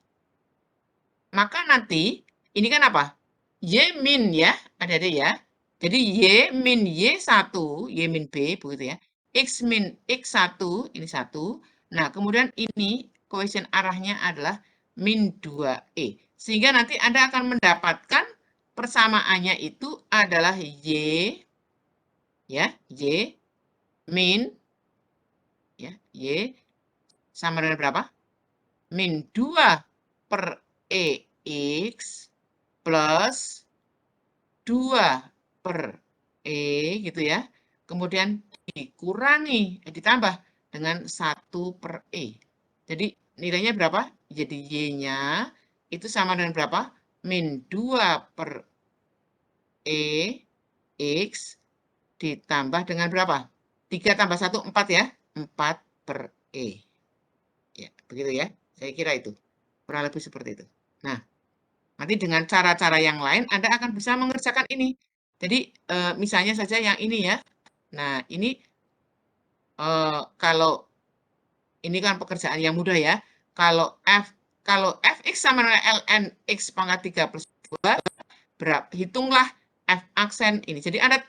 Maka nanti, ini kan apa? Y min ya, ada ya. Jadi Y min Y1, Y min B, begitu ya. X min X1, ini 1. Nah, kemudian ini koefisien arahnya adalah min 2E. Sehingga nanti Anda akan mendapatkan persamaannya itu adalah Y, ya, Y min, ya, Y sama dengan berapa? Min 2/EX plus 2/E gitu ya. Kemudian ditambah dengan 1/E. Jadi nilainya berapa? Jadi Y-nya itu sama dengan berapa? Min 2/EX ditambah dengan berapa? 3 tambah 1, 4 ya. 4/E. Ya, begitu ya. Saya kira itu. Kurang lebih seperti itu. Nah, nanti dengan cara-cara yang lain Anda akan bisa mengerjakan ini. Jadi misalnya saja yang ini ya. Nah, ini kalau ini kan pekerjaan yang mudah ya. Kalau fx sama dengan ln x pangkat 3 plus 2, hitunglah f aksen ini. Jadi Anda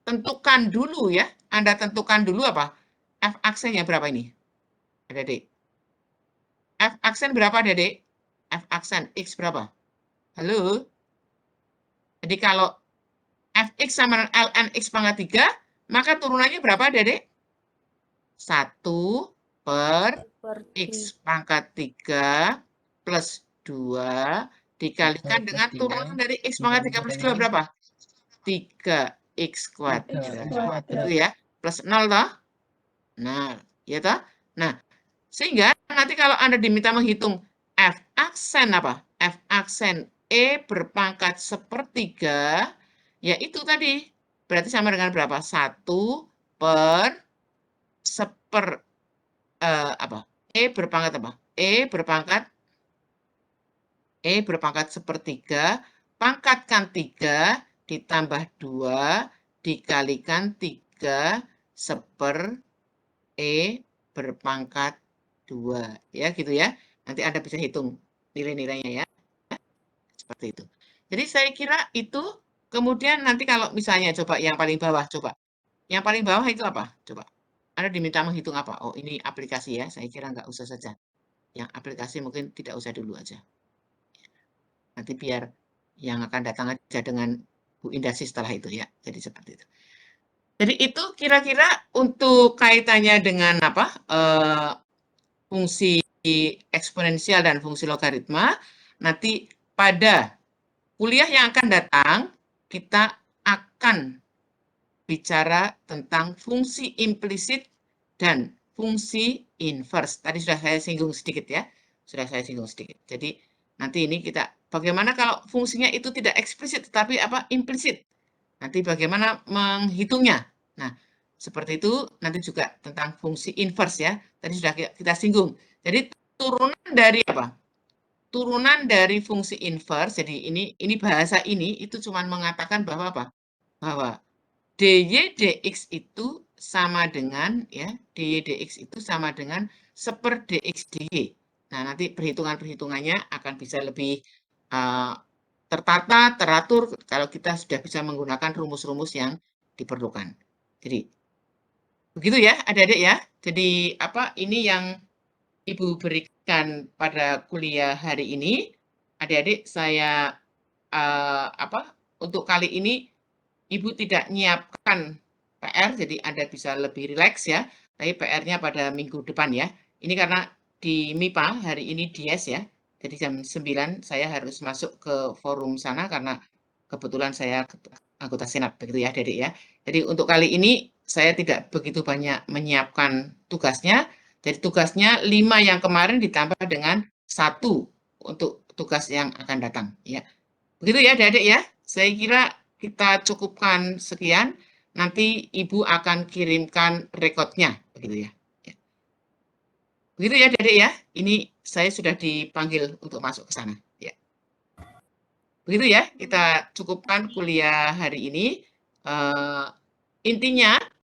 tentukan dulu ya. Anda tentukan dulu apa? F aksennya berapa ini? Adik-adik. F aksen berapa adik-adik? F aksen x berapa? Halo? Jadi kalau fx sama dengan ln x pangkat 3, maka turunannya berapa adik-adik? 1 per x pangkat 3 plus 2 dikalikan dengan turunan dari x pangkat 3 plus 2 berapa? 3x kuadrat. Itu ya, plus 0 toh? Nah, ya toh? Nah, sehingga nanti kalau Anda diminta menghitung f aksen apa? F aksen E berpangkat 1/3, ya itu tadi. Berarti sama dengan berapa? 1 per apa? E berpangkat apa? E berpangkat 1/3, pangkatkan 3 ditambah 2 dikalikan 3 E berpangkat 2. Ya, gitu ya. Nanti Anda bisa hitung nilai-nilainya ya. Seperti itu. Jadi saya kira itu. Kemudian nanti kalau misalnya coba yang paling bawah, coba. Yang paling bawah itu apa? Coba. Anda diminta menghitung apa? Oh, ini aplikasi ya. Saya kira nggak usah saja. Yang aplikasi mungkin tidak usah dulu aja. Nanti biar yang akan datang aja dengan Bu Indasi setelah itu ya. Jadi seperti itu. Jadi itu kira-kira untuk kaitannya dengan apa? Fungsi eksponensial dan fungsi logaritma. Nanti pada kuliah yang akan datang, kita akan bicara tentang fungsi implisit dan fungsi inverse. Tadi sudah saya singgung sedikit ya. Sudah saya singgung sedikit. Jadi nanti ini kita bagaimana kalau fungsinya itu tidak eksplisit tetapi apa? Implisit. Nanti bagaimana menghitungnya. Nah, seperti itu nanti juga tentang fungsi inverse ya. Tadi sudah kita singgung. Jadi turunan dari apa? Turunan dari fungsi inverse. Jadi ini bahasa ini itu cuma mengatakan bahwa apa? Bahwa dy dx itu sama dengan ya, dy dx itu sama dengan 1/dx dy. Nah, nanti perhitungan-perhitungannya akan bisa lebih tertata, teratur kalau kita sudah bisa menggunakan rumus-rumus yang diperlukan. Jadi begitu ya, adik-adik ya. Jadi apa ini yang Ibu berikan pada kuliah hari ini. Adik-adik saya untuk kali ini Ibu tidak menyiapkan PR, jadi Anda bisa lebih rileks ya. Tapi PR-nya pada minggu depan ya. Ini karena di MIPA hari ini DS ya. Jadi jam 9 saya harus masuk ke forum sana karena kebetulan saya anggota Senat begitu ya, Adik ya. Jadi untuk kali ini saya tidak begitu banyak menyiapkan tugasnya. Jadi tugasnya 5 yang kemarin ditambah dengan 1 untuk tugas yang akan datang ya. Begitu ya, Adik ya. Saya kira kita cukupkan sekian. Nanti Ibu akan kirimkan rekodnya begitu ya. Begitu ya, Adik ya. Ini saya sudah dipanggil untuk masuk ke sana. Ya. Begitu ya, kita cukupkan kuliah hari ini. Intinya